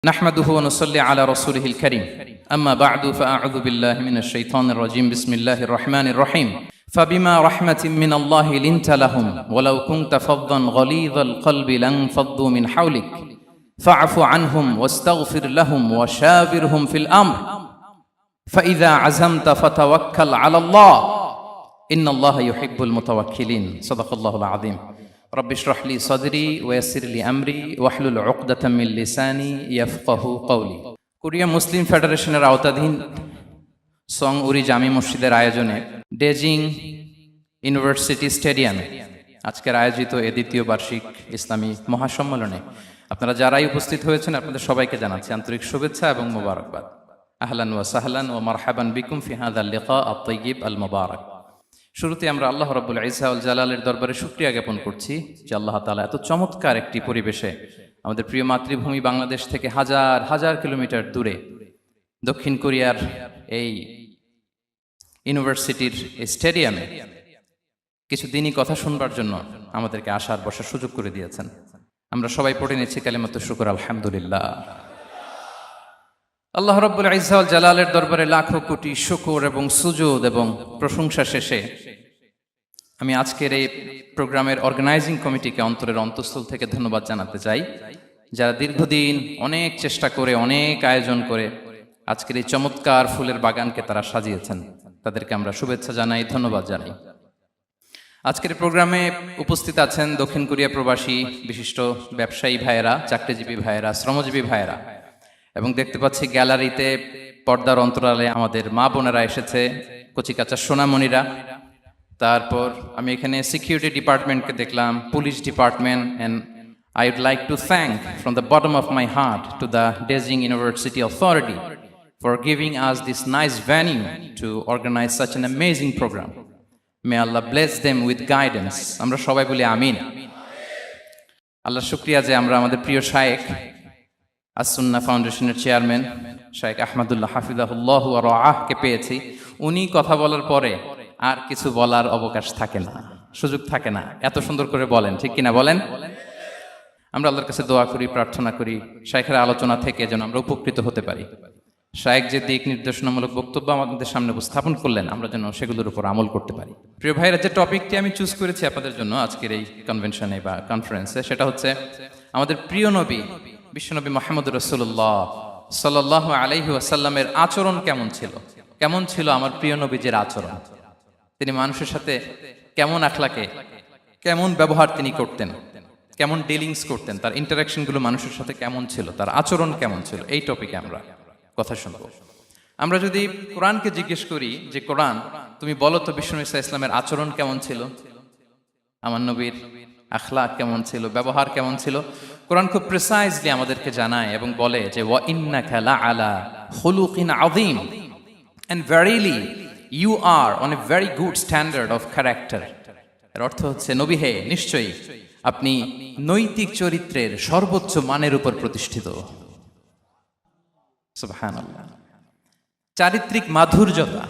نحمده ونصلي على رسوله الكريم أما بعد فأعوذ بالله من الشيطان الرجيم بسم الله الرحمن الرحيم فبما رحمة من الله لنت لهم ولو كنت فظا غليظ القلب لانفضوا من حولك فاعف عنهم واستغفر لهم وشاورهم في الأمر فإذا عزمت فتوكل على الله إن الله يحب المتوكلين صدق الله العظيم رب اشرح لي صدري ويسر لي امري واحلل عقدة من লিসানি ইয়াফকাহু কওলি। Korea মুসলিম ফেডারেশনের আওতাধীন song উরি জামি মসজিদের আয়োজনে ডেজিং ইউনিভার্সিটি স্টেডিয়ামে আজকের আয়োজিত এ দ্বিতীয় বার্ষিক ইসলামী মহাসম্মেলনে আপনারা যারাই উপস্থিত হয়েছেন আপনাদের সবাইকে জানাচ্ছি আন্তরিক শুভেচ্ছা এবং মোবারকবাদ। আহলান ওয়া সাহলান ওয়া মারহাবান বিকুম ফি হাযাল লিকা আত-তাইয়্যিব আল মুবারাক। শুরুতে আমরা আল্লাহ রাব্বুল ইজ্জা ওয়াল জালালের দরবারে শুকরিয়া জ্ঞাপন করছি যে আল্লাহ তাআলা এত চমৎকার একটি পরিবেশে আমাদের প্রিয় মাতৃভূমি বাংলাদেশ থেকে হাজার হাজার কিলোমিটার দূরে দক্ষিণ কোরিয়ার এই ইউনিভার্সিটির স্টেডিয়ামে কিছু দিনই কথা শুনবার জন্য আমাদেরকে আসার বসার সুযোগ করে দিয়েছেন। আমরা সবাই পড়ে নিচ্ছি কালিমাতু শুকর আলহামদুলিল্লাহ। আল্লাহ রাব্বুল ইজ্জা ওয়াল জালালের দরবারে লাখো কোটি শুকর এবং সুজুদ এবং প্রশংসা শেষে আমি আজকের এই প্রোগ্রামের অর্গানাইজিং কমিটিকে অন্তরের অন্তঃস্থল থেকে ধন্যবাদ জানাতে চাই, যারা দীর্ঘদিন অনেক চেষ্টা করে অনেক আয়োজন করে আজকের এই চমৎকার ফুলের বাগানকে তারা সাজিয়েছেন। তাদেরকে আমরা শুভেচ্ছা জানাই, ধন্যবাদ জানাই। আজকের প্রোগ্রামে উপস্থিত আছেন দক্ষিণ কোরিয়া প্রবাসী বিশিষ্ট ব্যবসায়ী ভাইয়েরা, চাকরিজীবী ভাইয়েরা, শ্রমজীবী ভাইয়েরা, এবং দেখতে পাচ্ছি গ্যালারিতে পর্দার অন্তরালে আমাদের মা বোনেরা এসেছে, কচিকাচা সোনামণিরা। তারপর আমি এখানে সিকিউরিটি ডিপার্টমেন্টকে দেখলাম, police department, and I would like to thank from the bottom of my heart to the ডেজিং university authority for giving us this nice venue to organize such an amazing program. May Allah bless them with guidance. আমরা সবাই বলি আমিন। আল্লাহ শুকরিয়া যে আমরা আমাদের প্রিয় শায়েখ আসুন্নাহ ফাউন্ডেশনের চেয়ারম্যান শায়েখ আহমদুল্লাহ হাফিজাহুল্লাহ ওয়া রাআহকে পেয়েছি। উনি কথা বলার পরে আর কিছু বলার অবকাশ থাকে না, সুযোগ থাকে না, এত সুন্দর করে বলেন, ঠিক কিনা বলেন? আমরা আল্লাহর কাছে দোয়া করি, প্রার্থনা করি শায়েখের আলোচনা থেকে যেন আমরা উপকৃত হতে পারি। শায়েখ যে দিক নির্দেশনামূলক বক্তব্য আমাদের সামনে উপস্থাপন করলেন আমরা যেন সেগুলোর উপর আমল করতে পারি। প্রিয় ভাইরা, যে টপিকটি আমি চুজ করেছি আপনাদের জন্য আজকের এই কনভেনশনে বা কনফারেন্সে, সেটা হচ্ছে আমাদের প্রিয় নবী বিশ্বনবী মুহাম্মদ রাসূলুল্লাহ সাল্লাল্লাহু আলাইহি ওয়াসাল্লামের আচরণ কেমন ছিল। কেমন ছিল আমার প্রিয় নবীজির আচরণ? তিনি মানুষের সাথে কেমন আখলাকে, কেমন ব্যবহার তিনি করতেন, কেমন ডিলিংস করতেন, তার ইন্টারাকশনগুলো মানুষের সাথে কেমন ছিল, তার আচরণ কেমন ছিল, এই টপিকে আমরা কথা শুনবো। আমরা যদি কোরআনকে জিজ্ঞেস করি যে কোরআন তুমি বলো তো বিশ্বনবী সাল্লাল্লাহু আলাইহি ওয়াসাল্লামের আচরণ কেমন ছিল, আমার নবীর আখলাক কেমন ছিল, ব্যবহার কেমন ছিল, কোরআন খুব প্রিসাইজলি আমাদেরকে জানায় এবং বলে যে ওয়া ইন্নাকা লাআলা খুলুকিন আযীম, and verily you are on a very good standard of character. এর অর্থ হচ্ছে নবী হে, নিশ্চয়ই আপনি নৈতিক চরিত্রের সর্বোচ্চ মানের উপর প্রতিষ্ঠিত। সুবহানাল্লাহ। চারিত্রিক মাধুর্যতা,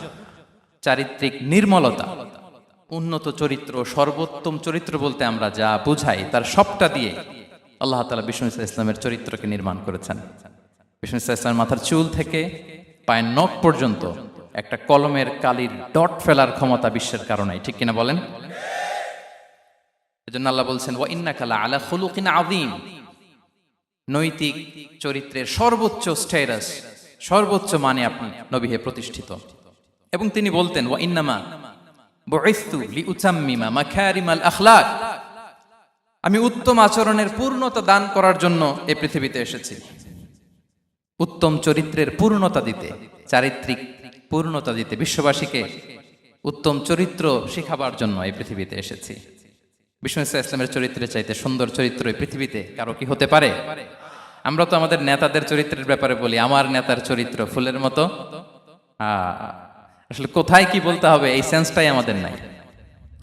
চারিত্রিক নির্মলতা, উন্নত চরিত্র, সর্বোত্তম চরিত্র বলতে আমরা যা বুঝাই তার সবটা দিয়ে আল্লাহ তাআলা বিশ্বনবী সাল্লাল্লাহু আলাইহি ওয়াসাল্লামের চরিত্রকে নির্মাণ করেছেন। বিশ্বনবী সাল্লাল্লাহু আলাইহি ওয়াসাল্লামের মাথার চুল থেকে পায়ের নখ পর্যন্ত একটা কলমের কালির ডট ফেলার ক্ষমতা বিশ্বের কারণে, ঠিক কিনা বলেন? এজন্য আল্লাহ বলছেন ওয়া ইন্নাকা লাআলা খুলুকিন আযীম, নৈতিক চরিত্রের সর্বোচ্চ স্ট্যাটাস, সর্বোচ্চ মানে আপনি নবী হে প্রতিষ্ঠিত। এবং তিনি বলতেন ওয়া ইন্নামা বুইসতু লিউতাম্মিমা মাকারিমাল আখলাক, আমি উত্তম আচরণের পূর্ণতা দান করার জন্য এই পৃথিবীতে এসেছি, উত্তম চরিত্রের পূর্ণতা দিতে, চারিত্রিক পূর্ণতা দিতে, বিশ্ববাসীকে উত্তম চরিত্র শেখাবার জন্য এই পৃথিবীতে এসেছি। বিশ্বনবী সাল্লাল্লাহু আলাইহি ওয়াসাল্লামের চরিত্রের চাইতে সুন্দর চরিত্র এই পৃথিবীতে কারো কি হতে পারে? আমরা তো আমাদের নেতাদের চরিত্রের ব্যাপারে বলি আমার নেতার চরিত্র ফুলের মতো। আসলে কোথায় কি বলতে হবে এই সেন্সটাই আমাদের নাই।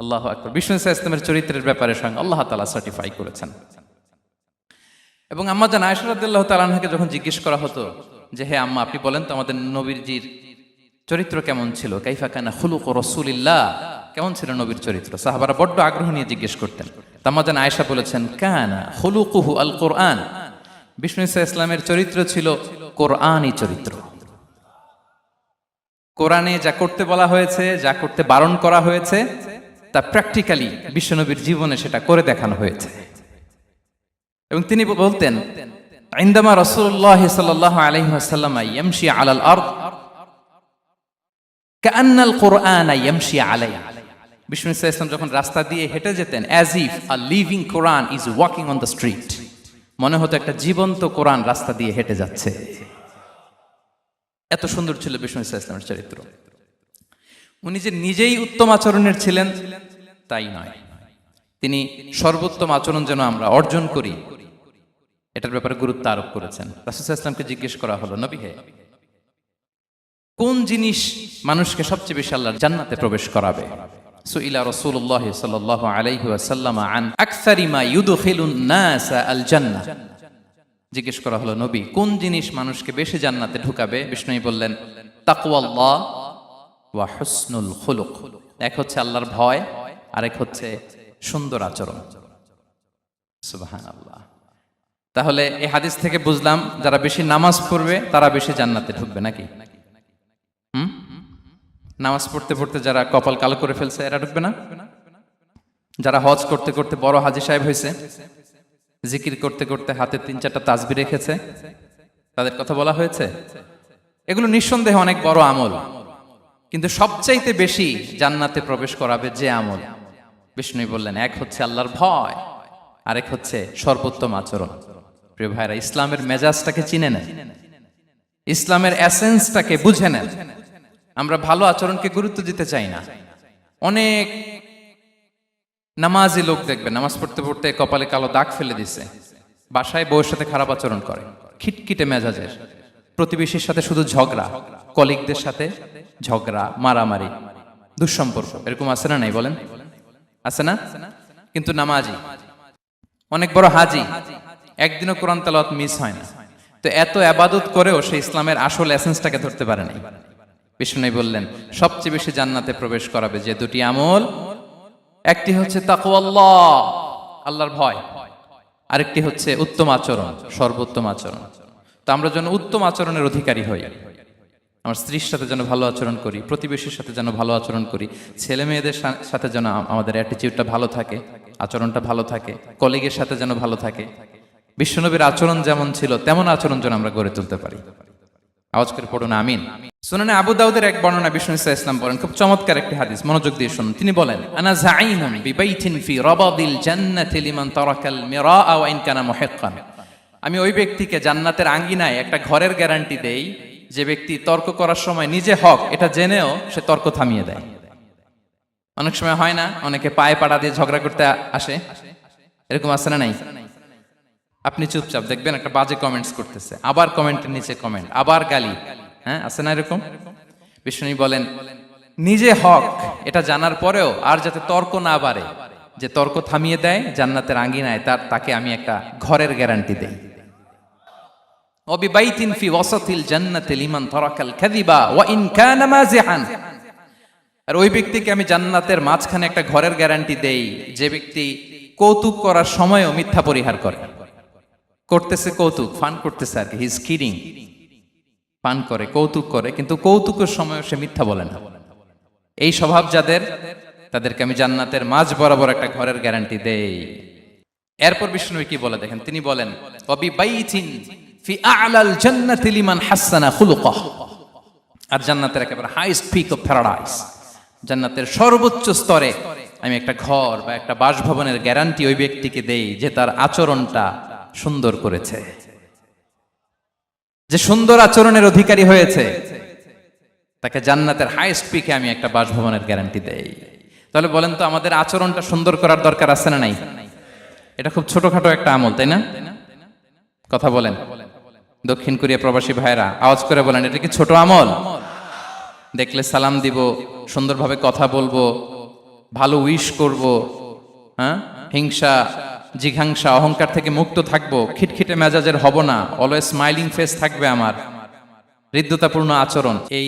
আল্লাহু আকবার। বিশ্বনবী সাল্লাল্লাহু আলাইহি ওয়াসাল্লামের চরিত্রের ব্যাপারে স্বয়ং আল্লাহ তাআলা সার্টিফাই করেছেন। এবং আম্মা জান আয়েশা রাদিয়াল্লাহু তাআলা আনহাকে যখন জিজ্ঞেস করা হতো যে হে আম্মা আপনি বলেন তো আমাদের নবীজির চরিত্র কেমন ছিল, কাইফা কানা খুলুকু রাসূলিল্লাহ, কেমন ছিল নবীর চরিত্র, সাহাবারা বড্ড আগ্রহ নিয়ে জিজ্ঞেস করতেন। আম্মা জান আয়েশা বলেছেন কানা খুলুকুহু আল কোরআন, বিষ্ণু ইসা ইসলামের চরিত্র ছিল কোরআনী চরিত্র। কোরআনে যা করতে বলা হয়েছে, যা করতে বারণ করা হয়েছে, তা প্র্যাকটিক্যালি বিশ্বনবীর জীবনে সেটা করে দেখানো হয়েছে। এবং তিনি বলতেন, ইনদামা রাসূলুল্লাহ সাল্লাল্লাহু আলাইহি ওয়াসাল্লাম ইয়ামশি আলাল আরদ কাআন্নাল কুরআন ইয়ামশি আলাইহি। বিষ্ণু ইসা ইসলাম যখন রাস্তা দিয়ে হেঁটে যেতেন, as if a living Quran is walking on the street, মনে হতো একটা জীবন্ত কোরআন রাস্তা দিয়ে হেঁটে যাচ্ছে। এত সুন্দর ছিল বিষ্ণু ইসা ইসলামের চরিত্র। উনি যে নিজেই উত্তম আচরণের ছিলেন তাই নয়, তিনি সর্বোত্তম আচরণ যেন আমরা অর্জন করি এটার ব্যাপারে গুরুত্ব আরোপ করেছেন। রাসূল সাল্লাল্লাহু আলাইহি ওয়াসাল্লামকে জিজ্ঞেস করা হলো, নবী হে, কোন জিনিস মানুষকে সবচেয়ে বেশি আল্লাহর জান্নাতে প্রবেশ করাবে? সুইলা রাসূলুল্লাহ সাল্লাল্লাহু আলাইহি ওয়াসাল্লাম আন আকসারি মা ইউদখিলুন নাস আল জান্নাহ। জিজ্ঞেস করা হলো, নবী, কোন জিনিস মানুষকে বেশি জান্নাতে ঢুকাবে? বিষ্ণু বললেন, তাকওয়াল্লাহ ওয়া হুসনুল খুলুক। এক হচ্ছে আল্লাহর ভয়, আরেক হচ্ছে সুন্দর আচরণ। সুবহানাল্লাহ। তাহলে এই হাদিস থেকে বুঝলাম, যারা বেশি নামাজ পড়বে তারা বেশি জান্নাতে ঢুকবে নাকি? নামাজ পড়তে পড়তে যারা কপাল কালো করে ফেলছে এরা ঢুকবে না? যারা হজ করতে করতে বড় হাজী সাহেব হয়েছে, জিকির করতে করতে হাতে 3-4টা তাসবিহ রেখেছে, তাদের কথা বলা হয়েছে? এগুলো নিঃসন্দেহে অনেক বড় আমল, কিন্তু সবচাইতে বেশি জান্নাতে প্রবেশ করাবে যে আমল, বিষ্ণু বললেন, এক হচ্ছে আল্লাহর ভয়, আরেক হচ্ছে সর্বোত্তম আচরণ। প্রিয় ভাইরা, ইসলামের মেজাজটাকে চিনে নেন, ইসলামের এসেন্সটাকে বুঝে নেন। আমরা ভালো আচরণকে গুরুত্ব দিতে চাই না। অনেক নামাজি লোক দেখবেন নামাজ পড়তে পড়তে কপালে কালো দাগ ফেলে দিছে, বাসায় বউয়ের সাথে খারাপ আচরণ করে, খিটখিটে মেজাজের, প্রতিবেশীর সাথে শুধু ঝগড়া, কলিগদের সাথে ঝগড়া, মারামারি, দুঃসম্পর্ক, এরকম আছে না নাই বলেন? আছে না? কিন্তু নামাজি, অনেক বড় হাজি, একদিনও কোরআন তেলাওয়াত মিস হয় না, তো এত ইবাদত করেও সে ইসলামের আসল এসেন্সটাকে ধরতে পারে নাই। বিষ্ণু বললেন, সবচেয়ে বেশি জান্নাতে প্রবেশ করাবে যে দুটি আমল, একটি হচ্ছে তাকওয়াল্লাহ, আল্লাহর ভয়, আরেকটি হচ্ছে উত্তম আচরণ, সর্বোত্তম আচরণ। তো আমরা যেন উত্তম আচরণের অধিকারী হই, আমার স্ত্রীর সাথে যেন ভালো আচরণ করি, প্রতিবেশীর সাথে যেন ভালো আচরণ করি, ছেলে মেয়েদের সাথে যেন আমাদের অ্যাটিটিউডটা ভালো থাকে, আচরণটা ভালো থাকে, কলিগের সাথে যেন ভালো থাকে। বিশ্বনবীর আচরণ যেমন ছিল তেমন আচরণ যেন আমরা গড়ে তুলতে পারি। আওয়াজ করে পড়ুন আমিন। সুনানে আবু দাউদের এক বর্ণনা বিষ্ণু ইসলাম বলেন, খুব চমৎকার একটি হাদিস, মনোযোগ দিয়ে শুনুন। তিনি বলেন, আনা যাঈনুন বিবাইতিন ফি রাবাদিল জান্নাতি লিমান তারাকাল মিরাআ ওয়া ইন কানা মুহিক্কান। আমি ওই ব্যক্তিকে জান্নাতের আঙ্গিনায় একটা ঘরের গ্যারান্টি দেই যে ব্যক্তি তর্ক করার সময় নিজে হক এটা জেনেও সে তর্ক থামিয়ে দেয়। অনেক সময় হয় না, অনেকে পায়ে পাড়া দিয়ে ঝগড়া করতে আসে, এরকম আছে না নাই? আপনি চুপচাপ দেখবেন একটা বাজে কমেন্টস করতেছে, আবার কমেন্টের নিচে কমেন্ট, আবার গালি, হ্যাঁ আছে না এরকম? বিষ্ণু বলেন, নিজে হক এটা জানার পরেও আর যাতে তর্ক না বাড়ে, যে তর্ক থামিয়ে দেয় জান্নাতের আঙ্গিনায়, তাকে আমি একটা ঘরের গ্যারান্টি দেই। ওয়াবিবাইতিন ফি ওয়াসাতিল জান্নাতি লিমান তারাকাল কাযিবা ওয়া ইন কানা মাযিহান। আর ওই ব্যক্তিকে আমি জান্নাতের মাঝখানে একটা ঘরের গ্যারান্টি দেই যে ব্যক্তি কৌতুক করার সময়ও মিথ্যা পরিহার করে। করতেছে কৌতুক, ফান করতেছে আর কি, হি ইজ কিডিং, পান করে, কৌতুক করে, কিন্তু কৌতুকের সময় সে মিথ্যা বলে না। এই স্বভাব যাদের, তাদেরকে আমি জান্নাতের মাঝ বরাবর একটা ঘরের গ্যারান্টি দেই। এরপর বিষ্ণু কি বলে দেখেন, তিনি বলেন, ওয়াবিবাইতিন ফি আ'লাল জান্নাতি লিমান হাসানা খুলুকাহ। আর জান্নাতের একেবারে হাইস্ট পিক অফ প্যারাডাইস, জান্নাতের সর্বোচ্চ স্তরে আমি একটা ঘর বা একটা বাসভবনের গ্যারান্টি ওই ব্যক্তিকে দেই যে তার আচরণটা সুন্দর করেছে, যে সুন্দর আচরণের অধিকারী হয়েছে, তাকে জান্নাতের হাইস্ট পিকে আমি একটা বাসভবনের গ্যারান্টি দেই। তাহলে বলেন তো, আমাদের আচরণটা সুন্দর করার দরকার আছে না নাই? এটা খুব ছোটখাটো একটা আমল, তাই না? কথা বলেন, দক্ষিণ কোরিয়া প্রবাসী ভাইরা আওয়াজ করে বলেন, এটা কি ছোট আমল? দেখলে সালাম দিব, সুন্দরভাবে কথা বলবো, ভালো উইশ করব, হ্যাঁ, হিংসা জিঘাংসা অহংকার থেকে মুক্ত থাকবো, খিটখিটে মেজাজের হব না, অলওয়েজ স্মাইলিং ফেস থাকবে আমার, হৃদ্যতাপূর্ণ আচরণ। এই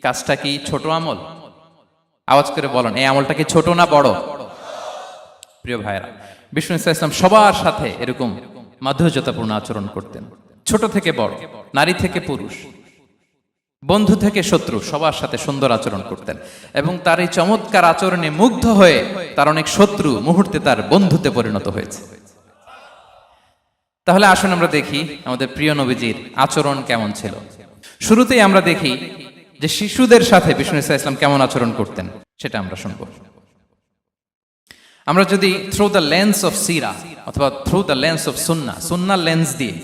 কাজটা কি ছোট আমল? আওয়াজ করে বলেন, এই আমলটা কি ছোট না বড়? প্রিয় ভাইরা, বিষ্ণু ইসলাম সবার সাথে এরকম মাধুর্যতাপূর্ণ আচরণ করতেন। ছোট থেকে বড়, নারী থেকে পুরুষ, বন্ধু থেকে শত্রু, সবার সাথে সুন্দর আচরণ করতেন। এবং তার এই চমৎকার আচরণে মুগ্ধ হয়ে তার অনেক শত্রু মুহূর্তে তার বন্ধুতে পরিণত হয়েছে। তাহলে আসুন আমরা দেখি আমাদের প্রিয় নবীজির আচরণ কেমন ছিল। শুরুতেই আমরা দেখি যে শিশুদের সাথে বিষ্ণু ইসলাম কেমন আচরণ করতেন, সেটা আমরা শুনবো। আমরা যদি থ্রু দ্য লেন্স অফ সিরা অথবা through the lens of Sunnah lens দিয়ে,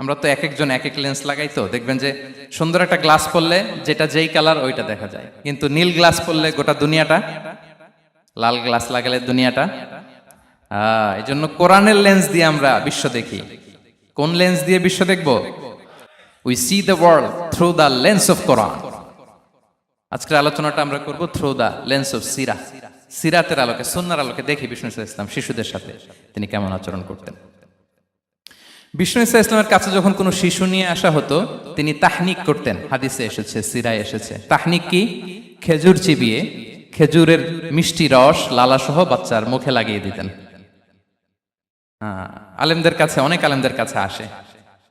আমরা তো এক একজন এক এক লেন্স লাগাই, তো দেখবেন যে সুন্দর একটা গ্লাস পরলে যেটা যেই কালার ওইটা দেখা যায়, কিন্তু নীল গ্লাস পরলে গোটা দুনিয়াটা, লাল গ্লাস লাগালে দুনিয়াটা। এই জন্য কোরআনের লেন্স দিয়ে আমরা বিশ্ব দেখি। কোন লেন্স দিয়ে বিশ্ব দেখব? We see the world through the lens of Quran. আজকের আলোচনাটা আমরা করব থ্রু দ্য লেন্স অফ সিরা। সিরাতের আলোকে, সুন্নাহর আলোকে দেখি বিষ্ণু ইসলাম শিশুদের সাথে তিনি কেমন আচরণ করতেন। বিষ্ণু ইসলামের কাছে যখন কোনো শিশু নিয়ে আসা হতো, তিনি তাহনিক করতেন। হাদিসে এসেছে, সিরায় এসেছে। তাহনিক কি? খেজুর চিবিয়ে খেজুরের মিষ্টি রস লালাসহ বাচ্চার মুখে লাগিয়ে দিতেন। আলেমদের কাছে, অনেক আলেমদের কাছে আসে,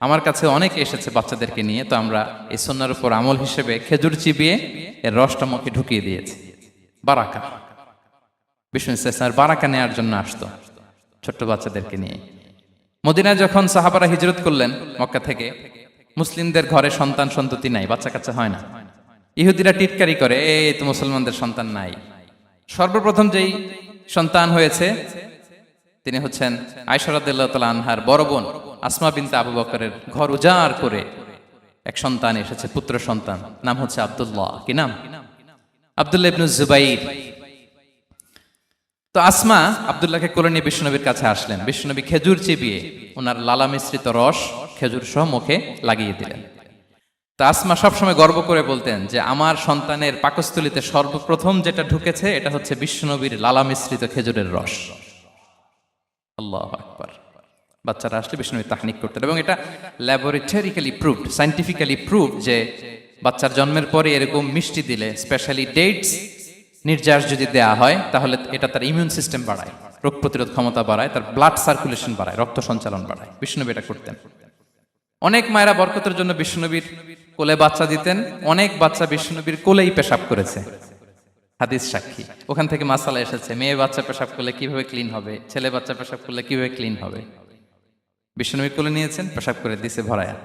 আমার কাছে অনেকে এসেছে বাচ্চাদেরকে নিয়ে। তো আমরা এই সুন্নাহর উপর আমল হিসেবে খেজুর চিবিয়ে এর রসটা মুখে ঢুকিয়ে দিয়েছি। বারাকা, বিষ্ণু ইসলামের বারাকা নেওয়ার জন্য আসতো ছোট্ট বাচ্চাদেরকে নিয়ে। মদিনায় যখন সাহাবারা হিজরত করলেন মক্কা থেকে, মুসলিমদের ঘরে সন্তান সন্ততি নাই, বাচ্চা কাচ্চা হয় না। ইহুদিরা টিটকারি করে, এই তো মুসলমানদের সন্তান নাই। সর্বপ্রথম যেই সন্তান হয়েছে তিনি হচ্ছেন আয়েশা রাদিয়াল্লাহু তাআলা আনহার বড় বোন আসমা বিনতে আবু বকরের ঘর উজাড় করে এক সন্তান এসেছে, পুত্র সন্তান, নাম হচ্ছে আব্দুল্লাহ। কি নাম? আব্দুল্লাহ ইবনে জুবাইর। তো আসমা আব্দুল্লাহকে কোলে নিয়ে বিশ্বনবীর কাছে আসলেন। বিশ্বনবী খেজুর চিবিয়ে ওনার লালা মিশ্রিত রস খেজুর সহ মুখে লাগিয়ে দিলেন। তা আসমা সবসময় গর্ব করে বলতেন যে আমার সন্তানের পাকস্থলীতে সর্বপ্রথম যেটা ঢুকেছে এটা হচ্ছে বিশ্বনবীর লালা মিশ্রিত খেজুরের রস। আল্লাহু আকবার। বাচ্চারা আসলে বিশ্বনবী তাহনিক করতেন, এবং এটা ল্যাবরেটরিক্যালি প্রুভড, সায়েন্টিফিক্যালি প্রুভড যে বাচ্চার জন্মের পরে এরকম মিষ্টি দিলে, স্পেশালি ডেটস নির্যাস যদি দেয়া হয়, তাহলে এটা তার ইমিউন সিস্টেম বাড়ায়, রোগ প্রতিরোধ ক্ষমতা বাড়ায়, তার ব্লাড সার্কুলেশন বাড়ায়, রক্ত সঞ্চালন বাড়ায়। বিশ্বনবী এটা করতেন। অনেক মায়েরা বরকতের জন্য বিশ্বনবীর কোলে বাচ্চা দিতেন। অনেক বাচ্চা বিশ্বনবীর কোলেই পেশাব করেছে, হাদিস সাক্ষী। ওখান থেকে মাসালা এসেছে, মেয়ে বাচ্চা পেশাব করলে কিভাবে ক্লিন হবে, ছেলে বাচ্চা পেশাব করলে কিভাবে ক্লিন হবে। বিশ্বনবীর কোলে নিয়েছেন, পেশাব করে দিছে ভরায়া।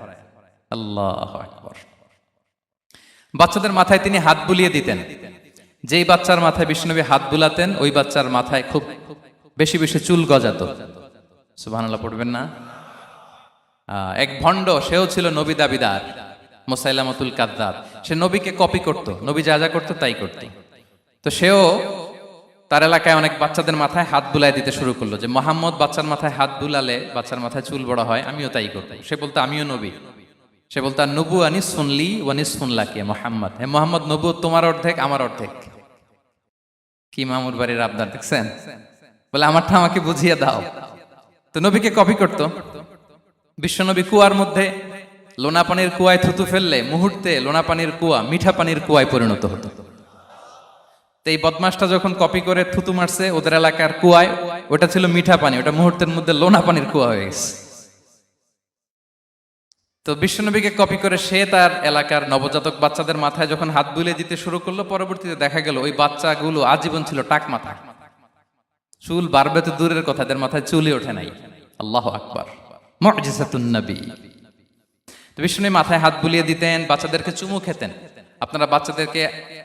আল্লাহু আকবার। বাচ্চাদের মাথায় তিনি হাত বুলিয়ে দিতেন। যেই বাচ্চার মাথায় বিশ্বনবী হাত বুলাতেন, ওই বাচ্চার মাথায় খুব বেশি বেশি চুল গজাতো। সুবহানাল্লাহ পড়বেন না? এক ভণ্ড, সেও ছিল নবী দাবিদার, মুসাইলামাতুল কাযযাব। সে নবীকে কপি করত, নবী যা যা করতো তাই করত। তো সেও তার এলাকায় অনেক বাচ্চাদের মাথায় হাত বুলাই দিতে শুরু করলো, যে মোহাম্মদ বাচ্চার মাথায় হাত বুলালে বাচ্চার মাথায় চুল বড় হয়, আমিও তাই করবো। সে বলতো আমিও নবী। সে বলতো আর নবু আনিস শুনলি ওয়ানিস শুনলাকে মোহাম্মদ, হে মোহাম্মদ, নবু তোমার অর্ধেক আমার অর্ধেক। কি মামুর বাড়ির আবদার দেখছেন? বলে আমারটা আমাকে বুঝিয়ে দাও। তো নবীকে কপি করতো। বিশ্বনবী কুয়ার মধ্যে লোনা পানির কুয়ায় থুতু ফেললে মুহূর্তে লোনা পানির কুয়া মিঠা পানির কুয়ায় পরিণত হতো। তো এই বদমাসটা যখন কপি করে থুতু মারছে ওদের এলাকার কুয়ায়, ওটা ছিল মিঠা পানি, ওটা মুহূর্তের মধ্যে লোনা পানির কুয়া হয়ে গেছে। তো বিশ্বনবীকে কপি করে সে তার এলাকার নবজাতক বাচ্চাদের মাথায় যখন হাত বুলিয়ে দিতে শুরু করলো, পরবর্তীতে দেখা গেল ওই বাচ্চাগুলো আজীবন ছিল টাক মাথা। চুল বাড়বে তো দূরের কথা, এদের মাথায় চুলই ওঠে নাই। আল্লাহু আকবার, মুজিজাতুন নবী। তো বিশ্বনবী মাথায় হাত বুলিয়ে দিতেন, বাচ্চাদেরকে চুমু খেতেন। আপনারা বাচ্চাদেরকে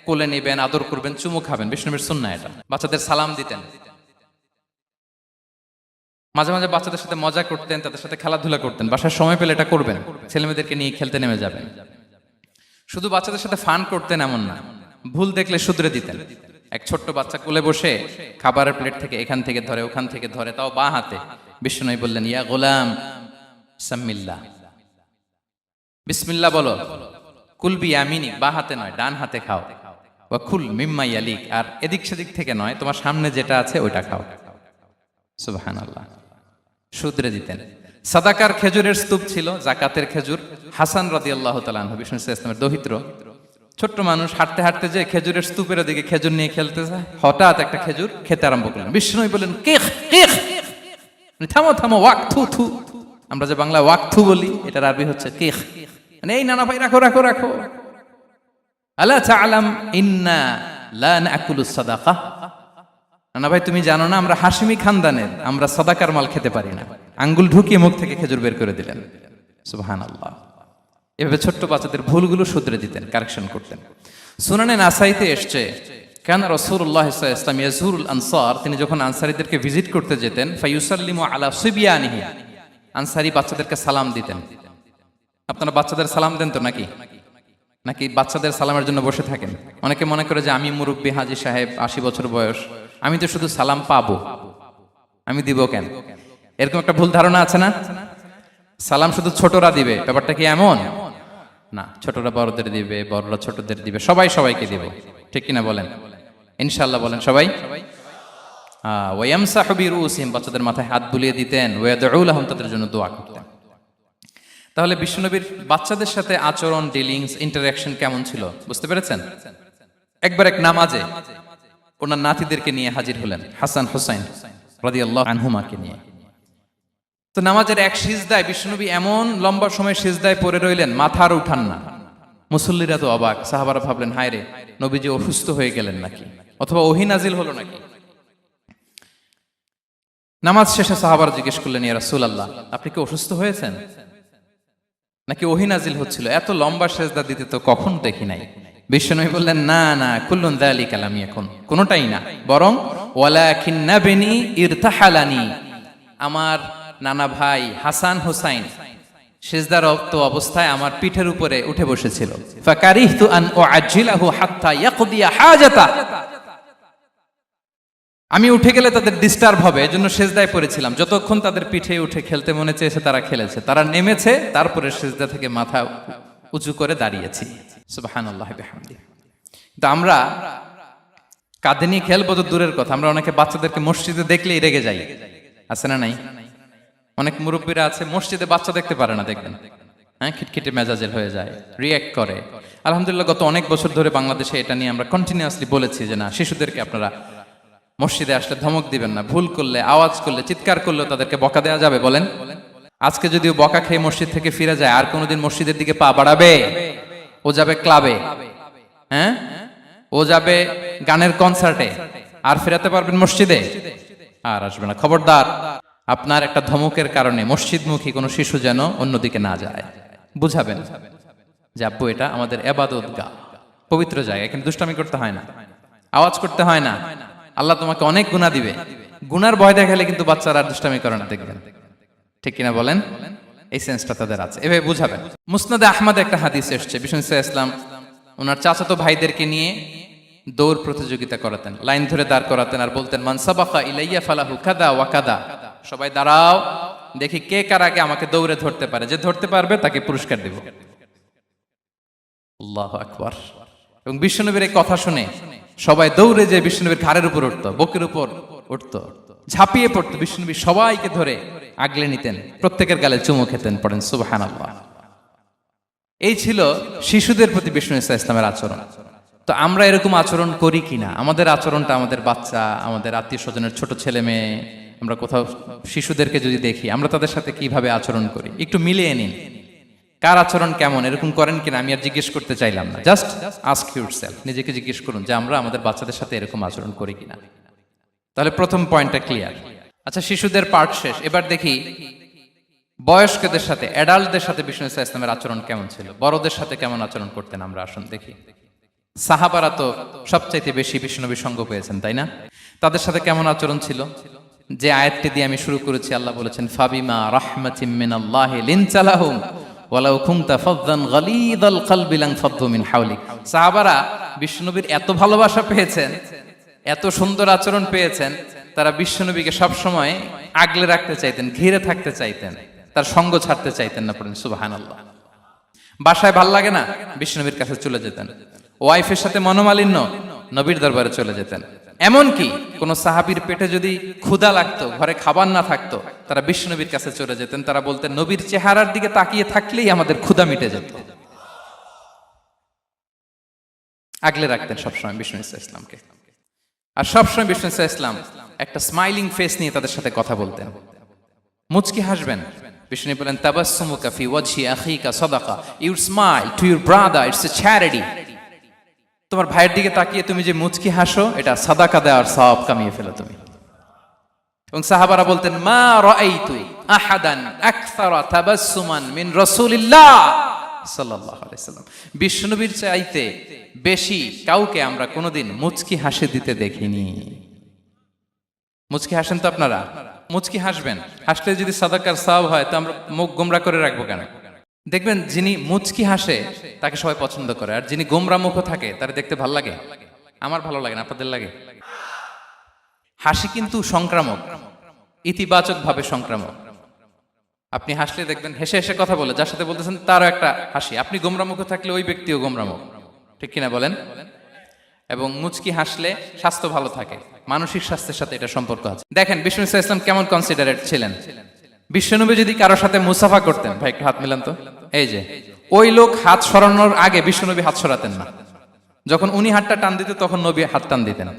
কোলে নেবেন, আদর করবেন, চুমু খাবেন, বিষ্ণুবীর সুন্নাহ এটা। বাচ্চাদের সালাম দিতেন। মাঝে মাঝে বাচ্চাদের সাথে মজা করতেন, তাদের সাথে খেলাধুলা করতেন। বাসার সময় পেলে এটা করবেন, ছেলেমেয়েদেরকে নিয়ে খেলতে নেমে যাবেন। শুধু বাচ্চাদের সাথে ফান করতেন এমন না, ভুল দেখলে শুধরে দিতেন। এক ছোট্ট বাচ্চা কোলে বসে খাবারের প্লেট থেকে এখান থেকে ধরে ওখান থেকে ধরে, তাও বাঁ হাতে। বিষ্ণুবী বললেন, ইয়া গোলাম সাম্মিল্লাহ, বিসমিল্লাহ বলো। কুলবি ইয়ামিনি, বাঁ হাতে নয় ডান হাতে খাও। ওয়া কুল মিম্মা ইয়ালিক, আর এদিক সেদিক থেকে নয়, তোমার সামনে যেটা আছে ওইটা খাও। সুবহানাল্লাহ, শুধরে দিতেন। সাদাকার খেজুরের স্তূপ ছিল, জাকাতের খেজুর। হাসান রাদিয়াল্লাহু তাআলা আনহু, বিষ্ণু ইসলামের দহিত্র, ছোট্ট মানুষ, হাঁটতে হাঁটতে যে খেজুরের স্তূপের দিকে খেজুর নিয়ে খেলতে যায়, হঠাৎ একটা খেজুর খেতে আরম্ভ করলেন। বিষ্ণু বললেন, কেখ কেখ, থামো থামো, ওয়াক থু থু। আমরা যে বাংলা ওয়াক্থু বলি, এটার আরবি হচ্ছে কেখ। মানে এই নানা ভাই রাখো রাখো রাখো। আলা তাআলাম ইন্না লা নাকুলুস সাদাকা। নানা ভাই তুমি জানো না আমরা হাশিমি খানদানের, আমরা সাদাকার মাল খেতে পারি না। আঙ্গুল ঢুকিয়ে মুখ থেকে খেজুর বের করে দিলেন। সুবহানাল্লাহ। এভাবে ছোট্ট বাচ্চাদের ভুলগুলো শুধরে দিতেন, কারেকশন করতেন। সুনানে নাসাইতে এসছে কেন রাসূলুল্লাহ সাল্লাল্লাহু আলাইহি ওয়াসাল্লাম ইয়াজুরুল আনসার, তিনি যখন আনসারীদেরকে ভিজিট করতে যেতেন, ফায়ুসাল্লিমু আলা সিবিয়ানিহি, আনসারী বাচ্চাদেরকে সালাম দিতেন। আপনারা বাচ্চাদের সালাম দেন তো নাকি? নাকি বাচ্চাদের সালামের জন্য বসে থাকেন? অনেকে মনে করে যে আমি মুরব্বী হাজী সাহেব, 80 বছর বয়স, আমি তো শুধু সালাম পাবো, আমি দিব কেন? এরকম একটা ভুল ধারণা আছে না? সালাম শুধু ছোটরা দিবে, ব্যাপারটা কি এমন না? ছোটরা বড়দের দিবে, বড়রা ছোটদের দিবে, সবাই সবাইকে দিবে, ঠিক কিনা বলেন? ইনশাআল্লাহ বলেন সবাই। ওয়ায়ামসাহু বিরুসিহিম, বাচ্চাদের মাথায় হাত বুলিয়ে দিতেন। ওয়ায়াদউ লাহুম, তাদের জন্য দোয়া করতেন। তাহলে বিশ্বনবীর বাচ্চাদের সাথে আচরণ, ডিলিংস, ইন্টারঅ্যাকশন কেমন ছিল বুঝতে পেরেছেন? একবার এক নামাজে ওনার নাতিদেরকে নিয়ে হাজির হলেন, হাসান হুসাইন রাদিয়াল্লাহু আনহুমাকে নিয়ে। তো নামাজের এক সিজদায় বিশ্বনবী এমন লম্বা সময় সিজদায় পড়ে রইলেন, মাথা আর উঠান না। মুসল্লিরা তো অবাক, সাহাবারা ভাবলেন হায় রে, নবীজি অসুস্থ হয়ে গেলেন নাকি, অথবা ওহী নাজিল হলো নাকি। নামাজ শেষে সাহাবারা জিজ্ঞেস করলেন, ইয়া রাসূলুল্লাহ, আপনি কি অসুস্থ হয়েছেন নাকি ওহী নাজিল হচ্ছিল? এত লম্বা সিজদা দিতে তো কখন দেখি নাই। বিশ্বনবী বললেন, না না, কুল্লুন যালিকা লাম ইয়াকুন, কোনটাই না, বরং ওয়ালাকিন নাবনি ইরতাহালানি, আমার নানা ভাই হাসান হুসাইন সিজদারত অবস্থায় আমার পিঠের উপরে উঠে বসেছিল। ফাকারিহতু আন উআজ্জিলাহু হাত্তা ইয়াকদিয়া হাজাতা, আমি উঠে গেলে তাদের ডিস্টার্ব হবে, এজন্য সিজদায় পড়েছিলাম। যতক্ষণ তাদের পিঠে উঠে খেলতে মনে চেয়েছে তারা খেলেছে, তারা নেমেছে, তারপরে সিজদা থেকে মাথা উঁচু করে দাঁড়িয়েছি। সুবহানাল্লাহি বিহামদিহি। তো আমরা কাঁধে নিয়ে খেলবো তো দূরের কথা, আমরা অনেকে বাচ্চাদেরকে মসজিদে দেখলেই রেগে যাই, আছে না নাই? অনেক মুরব্বীরা আছে মসজিদে বাচ্চা দেখতে পারে না, দেখবেন হ্যাঁ, খিটখিটে মেজাজের হয়ে যায়, রিয়্যাক্ট করে। আলহামদুলিল্লাহ গত অনেক বছর ধরে বাংলাদেশে এটা নিয়ে আমরা কন্টিনিউয়াসলি বলেছি যে না, শিশুদেরকে আপনারা মসজিদে আসলে ধমক দিবেন না, ভুল করলে, আওয়াজ করলে, চিৎকার করলেও তাদেরকে বকা দেওয়া যাবে? বলেন। আজকে যদিও বকা খেয়ে মসজিদ থেকে ফিরে যায়, আর কোনোদিন মসজিদের দিকে পা বাড়াবে? ও যাবে ক্লাবে, হ্যাঁ, ও যাবে গানের কনসার্টে, আর ফেরাতে পারবেন মসজিদে? আর আসবে না। খবরদার, আপনার একটা ধমকের কারণে মসজিদমুখী কোনো শিশু যেন অন্যদিকে না যায়। বুঝাবেন যে আব্বু এটা আমাদের ইবাদতগাহ, পবিত্র জায়গা, এখানে দুষ্টামি করতে হয় না, আওয়াজ করতে হয় না, আল্লাহ তোমাকে অনেক গুনাহ দিবে। গুনার ভয় দেখালে কিন্তু বাচ্চারা আর দুষ্টামি করে না, দেখবেন, ঠিক কিনা বলেন? এই সেন্সটা তাদের আছে, এভাবে বুঝাবেন। মুসনাদে আহমদ একটা হাদিস এসেছে, বিষ্ণু ইসলাম ওনার চাচাতো ভাইদেরকে নিয়ে দৌড় প্রতিযোগিতা করাতেন, লাইন ধরে দাঁড় করাতেন, আর বলতেন, মান সাবাকা ইলাইয়া ফালাহু কাদা ওয়া কাদা, সবাই দাঁড়াও, দেখি কে কার আগে আমাকে দৌড়ে ধরতে পারে, যে ধরতে পারবে তাকে পুরস্কার দেব। আল্লাহু আকবার। এবং বিশ্বনবীর এই কথা শুনে সবাই দৌড়ে যে বিশ্বনবীর ঘাড়ের উপর উঠতো, বুকের উপর উঠতো, ঝাঁপিয়ে পড়তো, বিশ্বনবী সবাইকে ধরে আগলে নিতেন, প্রত্যেকের গালে চুমু খেতেন। পড়েন সুবহানাল্লাহ। এই ছিল শিশুদের প্রতি বিষ্ণু ইসলামের আচরণ। তো আমরা এরকম আচরণ করি কিনা? আমাদের আচরণটা আমাদের বাচ্চা, আমাদের আত্মীয় স্বজনের ছোট ছেলে মেয়ে, আমরা কোথাও শিশুদেরকে যদি দেখি, আমরা তাদের সাথে কিভাবে আচরণ করি একটু মিলিয়ে নিন। কার আচরণ কেমন, এরকম করেন কিনা আমি আর জিজ্ঞেস করতে চাইলাম না, জাস্ট আস্ক ইউরসেলফ, নিজেকে জিজ্ঞেস করুন যে আমরা আমাদের বাচ্চাদের সাথে এরকম আচরণ করি কিনা। তাহলে প্রথম পয়েন্টটা ক্লিয়ার। আচ্ছা, শিশুদের পার্ট শেষ, এবার দেখি বয়স্কদের সাথে, অ্যাডাল্টদের সাথে বিষ্ণু ইসলামের আচরণ কেমন ছিল, বড়দের সাথে কেমন আচরণ করতেন আমরা, আসুন দেখি। সাহাবারা তো সবচাইতে বেশি বিশ্বনবীর সঙ্গ পেয়েছেন, তাই না? তাদের সাথে কেমন আচরণ ছিল? যে আয়াতটি দিয়ে আমি শুরু করেছি, আল্লাহ বলেছেন, ফাবিমা রাহমাতিম মিনাল্লাহি লিনতা লাহুম ওয়ালাউ কুনতা ফাযযান গালিযাল কলবি লানফাদ্দু মিন হাওলিক। সাহাবারা বিশ্বনবীর এত ভালোবাসা পেয়েছেন, এত সুন্দর আচরণ পেয়েছেন, তারা বিশ্বনবীকে সবসময় আগলে রাখতে চাইতেন, ঘিরে থাকতে চাইতেন, তার সঙ্গ ছাড়তে চাইতেন না। পড়েন সুবহানাল্লাহ। বাসায় ভাল লাগে না, বিশ্বনবীর কাছে চলে যেতেন। ওয়াইফের সাথে মনোমালিন্য, নবীর দরবারে চলে যেতেন। এমনকি কোন সাহাবীর পেটে যদি ক্ষুধা লাগতো, ঘরে খাবার না থাকতো, তারা বিশ্বনবীর কাছে চলে যেতেন। তারা বলতেন, নবীর চেহারার দিকে তাকিয়ে থাকলেই আমাদের ক্ষুধা মিটে যেত। আগলে রাখতেন সবসময় বিষ্ণু ইসলামকে। আর সবসময় বিষ্ণু ইসলাম একটা স্মাইলিং ফেস নিয়ে তাদের সাথে কথা বলতেন, মুচকি হাসবেন বিষ্ণু বলেন তাবাসসুমুকা ফি ওয়াজহি আখিকা সাদাকা, your smile to your brother it's a charity. তোমার ভাইয়ের দিকে তাকিয়ে তুমি যে মুচকি হাসো, এটা সাদাকা দেওয়ার সওয়াব কামিয়ে ফেলো তুমি। এবং সাহাবারা বলতেন মা রাআইতু আহাদান আকসারা তাবাসসুমান মিন রাসূলিল্লাহ সাল্লাল্লাহু আলাইহি সাল্লাম। বিশ্বনবীর চাইতে বেশি কাউকে আমরা কোনোদিন মুচকি হাসি দিতে দেখিনি। মুচকি হাসেন তো আপনারা? মুচকি হাসবেন, হাসলে যদি সাদাকার সওয়াব হয় তো আমরা মুখ গোমরা করে রাখবো কেন? দেখবেন যিনি মুচকি হাসে তাকে সবাই পছন্দ করে, আর যিনি গোমরা মুখ থাকে তার দেখতে ভালো লাগে। আমার ভালো লাগে না, আপনাদের লাগে? হাসি কিন্তু সংক্রামক, ইতিবাচক ভাবে সংক্রামক। আপনি হাসলে দেখবেন হেসে হেসে কথা বলে যার সাথে বলতেছেন তারও একটা হাসি। আপনি গোমরা মুখ থাকলে ওই ব্যক্তিও গোমরা মুখ, ঠিক কিনা বলেন? এবং মুচকি হাসলে স্বাস্থ্য ভালো থাকে, মানসিক স্বাস্থ্যের সাথে এটা সম্পর্ক আছে। দেখেন বিষ্ণু ইসলাম কেমন কনসিডারেট ছিলেন। বিশ্বনবী যদি কারোর সাথে মুসাফা করতেন, ভাই একটু হাত মিলান তো, এই যে ওই লোক হাত সরানোর আগে বিশ্বনবী হাত সরাতেন না। যখন উনি হাতটা টান দিতেন তখন নবী হাত টান দিতেন।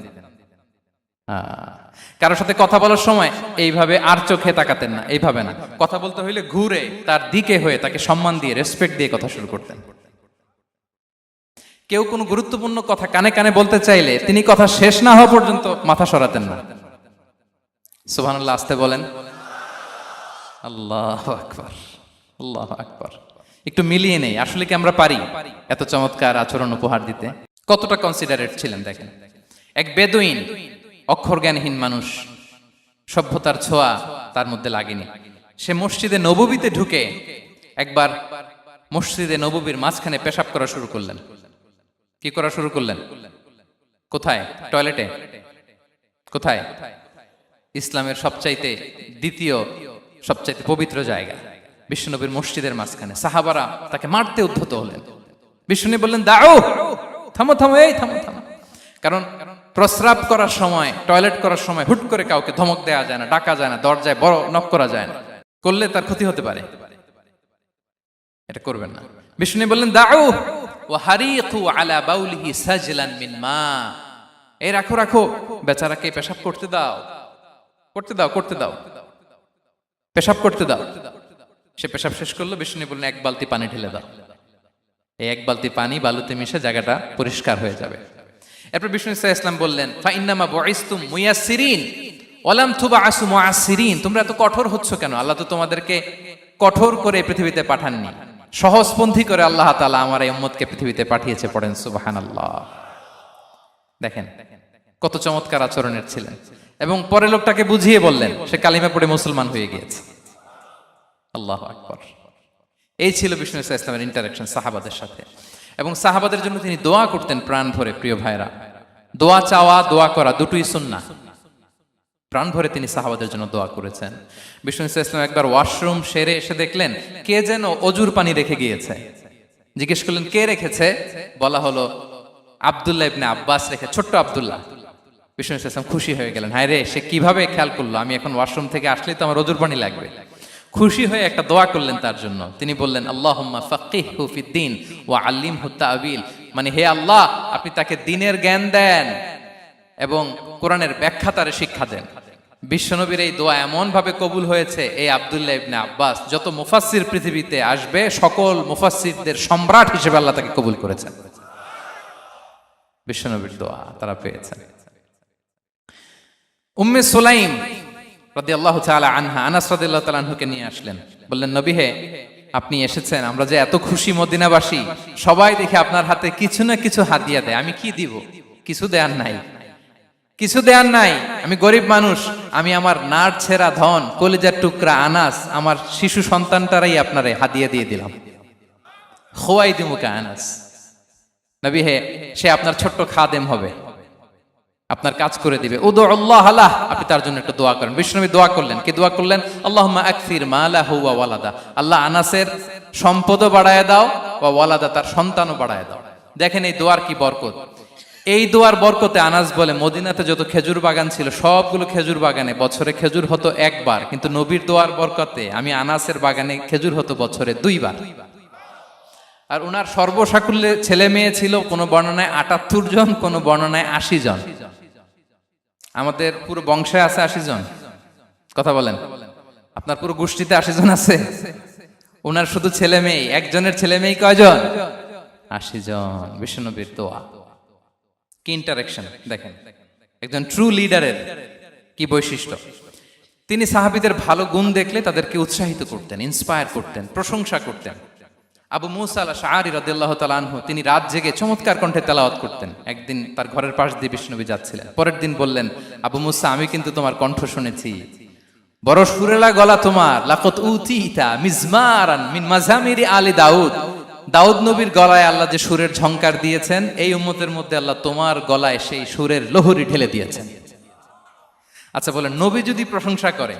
কারোর সাথে কথা বলার সময় এইভাবে আর চোখে তাকাতেন না, এইভাবে না। কথা বলতে হইলে ঘুরে তার দিকে হয়ে তাকে সম্মান দিয়ে রেসপেক্ট দিয়ে কথা শুরু করতেন। কেউ কোনো গুরুত্বপূর্ণ কথা কানে কানে বলতে চাইলে তিনি কথা শেষ না হওয়া পর্যন্ত মাথা সরাতেন না। সুবহানাল্লাহ, আসতে বলেন আল্লাহু আকবার, আল্লাহু আকবার। একটু মিলিয়ে নেই, আসলে কি আমরা পারি এত চমৎকার আচরণ উপহার দিতে? কতটা কনসিডারেট ছিলেন দেখেন। এক বেদুইন, অক্ষর জ্ঞানহীন মানুষ, সভ্যতার ছোঁয়া তার মধ্যে লাগেনি। সে মসজিদে নববীতে ঢুকে একবার মসজিদে নববীর মাঝখানে পেশাব করা শুরু করলেন। কি করা শুরু করলেন? কোথায়? টয়লেটে? কোথায়? ইসলামের সবচাইতে দ্বিতীয় সবচাইতে পবিত্র জায়গা বিশ্বনবীর মসজিদের মাঝখানে। সাহাবারা তাকে মারতে উদ্ধত হলেন। বিশ্বনবী বললেন দাও, থামো থামো, এই থামো থামো। কারণ প্রস্রাব করার সময়, টয়লেট করার সময় হুট করে কাউকে ধমক দেওয়া যায় না, ডাকা যায় না, দরজায় বড় নক করা যায় না, করলে তার ক্ষতি হতে পারে, এটা করবেন না। বিষ্ণু বললেন দাউ ওয়া হারিকু আলা বাউলিহি সাজলান মিন মা, এই রাখো রাখো, বেচারাকে পেশাব করতে দাও, করতে দাও, করতে দাও, পেশাব করতে দাও। সে পেশাব শেষ করলো। বিষ্ণু বললেন এক বালতি পানি ঢেলে দাও। এই এক বালতি পানি বালুতে মিশে জায়গাটা পরিষ্কার হয়ে যাবে। এরপর বিষ্ণু ইসলাম বললেন ফা ইন্নামা বুইসতুম মুয়াসসিরিন ওয়া লাম তুবআসু মুআসসিরিন, তোমরা এত কঠোর হচ্ছ কেন? আল্লাহ তো তোমাদেরকে কঠোর করে পৃথিবীতে পাঠাননি, সহজপন্থী করে আল্লাহ তাআলা আমার এই উম্মতকে পৃথিবীতে পাঠিয়েছে। পড়েন সুবহানাল্লাহ। দেখেন কত চমৎকার আচরণের ছিলেন। এবং পরে লোকটাকে বুঝিয়ে বললেন, সে কালিমা পড়ে মুসলমান হয়ে গিয়েছে। আল্লাহু আকবার। এই ছিল বিষ্ণু ইসলামের ইন্টারাকশন সাহাবাদের সাথে। এবং সাহাবাদের জন্য তিনি দোয়া করতেন প্রাণ ভরে। প্রিয় ভাইরা, দোয়া চাওয়া, দোয়া করা দুটোই সুন্নাহ। প্রাণ ভরে তিনি সাহাবাদের জন্য দোয়া করেছেন। বিষ্ণু ইসলাম একবার ওয়াশরুম সেরে এসে দেখলেন কে যেন অজুর পানি রেখে গিয়েছে। জিজ্ঞেস করলেন কে রেখেছে? বলা হলো আব্দুল্লাহ ইবনে আব্বাস রেখে, ছোট্ট আব্দুল্লাহ। বিষ্ণু ইসলাম খুশি হয়ে গেলেন, হায় রে, সে কিভাবে খেয়াল করলো, আমি এখন ওয়াশরুম থেকে আসলেই তো আমার অজুর পানি লাগবে। খুশি হয়ে একটা দোয়া করলেন তার জন্য। তিনি বললেন আল্লাহুম্মা ফাক্কিহহু ফিদ্দীন ওয়া আল্লিমহু তা'ওয়িল, মানে হে আল্লাহ, আপনি তাকে দ্বীনের জ্ঞান দেন এবং কোরআনের ব্যাখ্যা তারে শিক্ষা দেন। বিশ্বনবীর এই দোয়া এমন ভাবে কবুল হয়েছে, এই আব্দুল্লাহ ইবনে আব্বাস যত মুফাসসির পৃথিবীতে আসবে সকল মুফাসসিরদের সম্রাট হিসেবে আল্লাহ তাকে কবুল করেছেন। বিশ্বনবীর দোয়া তারা পেয়েছেন। উম্মে সুলাইম রাদিয়াল্লাহু তাআলা আনহা, আনাস রাদিয়াল্লাহু তাআলা আনহুকে নিয়ে আসলেন। বললেন নবী হে, আপনি এসেছেন, আমরা যে এত খুশি মদিনাবাসী, সবাই দেখে আপনার হাতে কিছু না কিছু হাদিয়া দেয়, আমি কি দিব? কিছু দেয়ার নাই, কিছু দেয়ার নাই। আমি গরিব মানুষ, আমি আমার নাড় ছেঁড়া ধন, কলিজার টুকরা আনাস, আমার শিশু সন্তানটারাই আপনারে হাদিয়া দিয়ে দিলাম। খুয়াইদিমুকা আনাস, নবী হে, সে আপনার ছোট্ট খাদেম হবে, আপনার কাজ করে দিবে। উদু আল্লাহ আলাহ, আপনি তার জন্য একটু দোয়া করেন। বিষ্ণুনবী দোয়া করলেন। কি দোয়া করলেন? আল্লাহুম্মা আকসির মালাহু ওয়া ওয়ালাদা, আল্লাহ আনাসের সম্পদও বাড়ায় দাও, ওয়া ওয়ালাদা, তার সন্তানও বাড়ায় দাও। দেখেন এই দোয়ার কি বরকত। এই দোয়ার বরকতে আনাস বলে মদিনাতে যত খেজুর বাগান ছিল সবগুলো খেজুর বাগানে বছরে খেজুর হতো একবার, কিন্তু নবীর দোয়ার বরকতে আমি আনাসের বাগানে খেজুর হতো বছরে 2 বার। আর উনার সর্বসাকুল্যে ছেলে মেয়ে ছিল, কোন বর্ণনায় 78 জন, কোন বর্ণনায় 80 জন। আমাদের পুরো বংশে আছে 80 জন। কথা বলেন, আপনার পুরো গোষ্ঠীতে 80 জন আছে, ওনার শুধু ছেলে মেয়ে, একজনের ছেলে মেয়ে কয়জন? 80 জন। বিশ্বনবীর দোয়া, কি ইন্টারেকশন দেখেন, একজন ট্রু লিডারের কি বৈশিষ্ট্য। তিনি সাহাবীদের ভালো গুণ দেখলে তাদেরকে উৎসাহিত করতেন, ইন্সপায়ার করতেন, প্রশংসা করতেন। আবু মুসা আল-আশআরী রাদিয়াল্লাহু তাআলা আনহু তিনি রাত জেগে চমৎকার কণ্ঠে তেলাওয়াত করতেন। একদিন তার ঘরের পাশ দিয়ে বিশ্বনবী যাচ্ছিলেন, পরের দিন বললেন, আবু মুসা আমি কিন্তু তোমার কণ্ঠ শুনেছি, বড় সুরেলা গলা তোমার, লাকাত উতিতা মিজমারান মিন মাজামিরি আলি দাউদ, দাউদ নবীর গলায় আল্লাহ যে সুরের ঝংকার দিয়েছেন, এই উম্মতের মধ্যে আল্লাহ তোমার গলায় সেই সুরের লহরী ঢেলে দিয়েছেন। আচ্ছা বলেন, নবী যদি প্রশংসা করে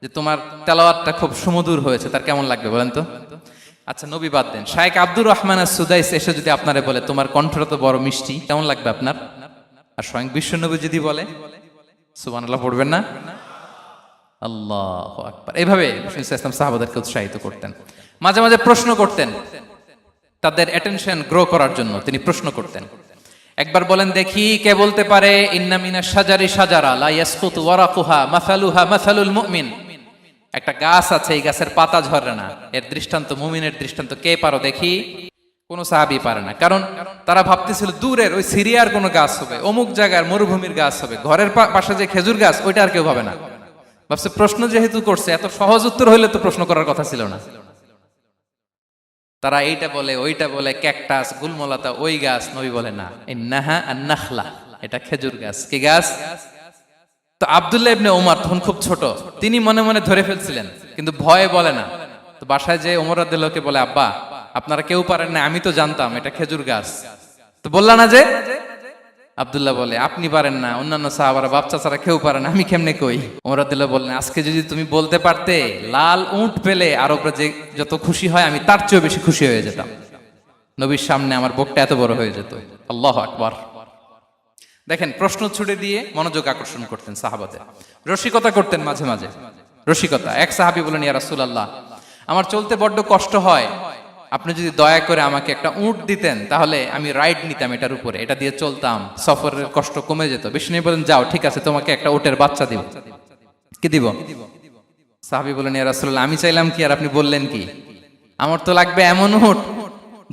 যে তোমার তেলাওয়াতটা খুব সুমধুর হয়েছে, তার কেমন লাগবে বলেন তো? আচ্ছা নবী বাদ দেন, শায়েখ আব্দুর রহমান আস-সুদাইস এসে যদি আপনারে বলে তোমার কণ্ঠটা তো বড় মিষ্টি, কেমন লাগবে আপনার? আর স্বয়ং বিশ্বনবী যদি বলে, সুবহানাল্লাহ পড়বেন না? আল্লাহু আকবার। এইভাবে রাসূল সাল্লাল্লাহু আলাইহি ওয়াসাল্লাম সাহাবাদেরকে উৎসাহিত করতেন। মাঝে মাঝে প্রশ্ন করতেন, তাদের অ্যাটেনশন গ্রো করার জন্য তিনি প্রশ্ন করতেন। একবার বলেন দেখি, কে বলতে পারে ইন্না মিনাশ শাজারি শাজারা লা ইয়াসকুতু ওয়ারাকুহা মাসালুহা মাসালুল মুমিন, একটা গাছ আছে, এই গাছের পাতা ঝরে না, এর দৃষ্টান্ত মুমিনের দৃষ্টান্ত। কে পারো দেখি? কোন সাহাবী পারে না, কারণ তারা ভাবতেছিল দূরের ওই সিরিয়ার কোন গাছ হবে, অমুক জায়গার মরুভূমির গাছ হবে, ঘরের পাশে যে খেজুর গাছ ওইটা আর কেউ ভাবে না। ভাবছে প্রশ্ন যেহেতু করছে, এত সহজ উত্তর হইলে তো প্রশ্ন করার কথা ছিল না। তারা এইটা বলে ওইটা বলে, ক্যাকটাস গুলমলাতা ওই গাছ, নবী বলে না, ইন্নাহা আন-নাখলা, এটা খেজুর গাছ। কি গাছ? তো আব্দুল্লাহ ইবনে ওমর তখন খুব ছোট, তিনি মনে মনে ধরে ফেলছিলেন, কিন্তু ভয়ে বলে না। তো বাসায় যে ওমর রাদিয়াল্লাহু বলে, আব্বা আপনারা কেউ পারেন না, আমি তো জানতাম এটা খেজুর গাছ, তো বললা না যে? আব্দুল্লাহ বলে, আপনি পারেন না, অন্যান্য সাহাবারা বাপ চাচারা কেউ পারে না, আমি কেমনে কই? ওমর রাদিয়াল্লাহু বললেন, আজকে যদি তুমি বলতে পারতে লাল উট পেলে আরবরা যে যত খুশি হয়, আমি তার চেয়েও বেশি খুশি হয়ে যেতাম। নবীর সামনে আমার বুকটা এত বড় হয়ে যেত। আল্লাহু আকবার। দেখেন, প্রশ্ন ছুড়ে দিয়ে মনোযোগ আকর্ষণ করতেন সাহাবাদের, রসিকতা করতেন মাঝে মাঝে। রসিকতা, এক সাহাবী বলেন, ইয়া রাসূলুল্লাহ আমার চলতে বড্ড কষ্ট হয়, আপনি যদি দয়া করে আমাকে একটা উট দিতেন তাহলে আমি রাইড নিতাম এটার উপরে, এটা দিয়ে চলতাম, সফরের কষ্ট কমে যেত। বিষ্ণু বলেন, যাও ঠিক আছে, তোমাকে একটা উটের বাচ্চা দিব। কি দিব? সাহাবী বলেন, ইয়া রাসূলুল্লাহ আমি চাইলাম কি আর আপনি বললেন কি? আমার তো লাগবে এমন উট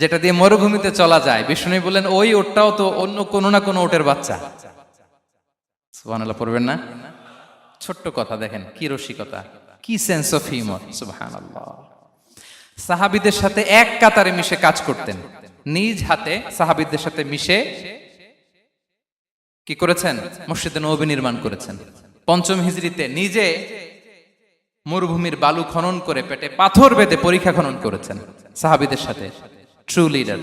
যেটা দিয়ে মরুভূমিতে চলা যায়। বিষ্ণু বললেন, ওই উটটাও তো অন্য কোনো না কোনো উটের বাচ্চা। সুবহানাল্লাহ পড়বেন না? ছোট্ট কথা, দেখেন কি রসিকতা, কি সেন্স অফ হিউমার। সুবহানাল্লাহ। সাহাবীদের সাথে এক কাতারে মিশে কাজ করতেন, নিজ হাতে সাহাবীদের সাথে মিশে কি করেছেন? মসজিদে নববী নির্মাণ করেছেন। ৫ম হিজরিতে নিজে মরুভূমির বালু খনন করে পেটে পাথর বেঁধে পরীক্ষা খনন করেছেন সাহাবীদের সাথে। True leader.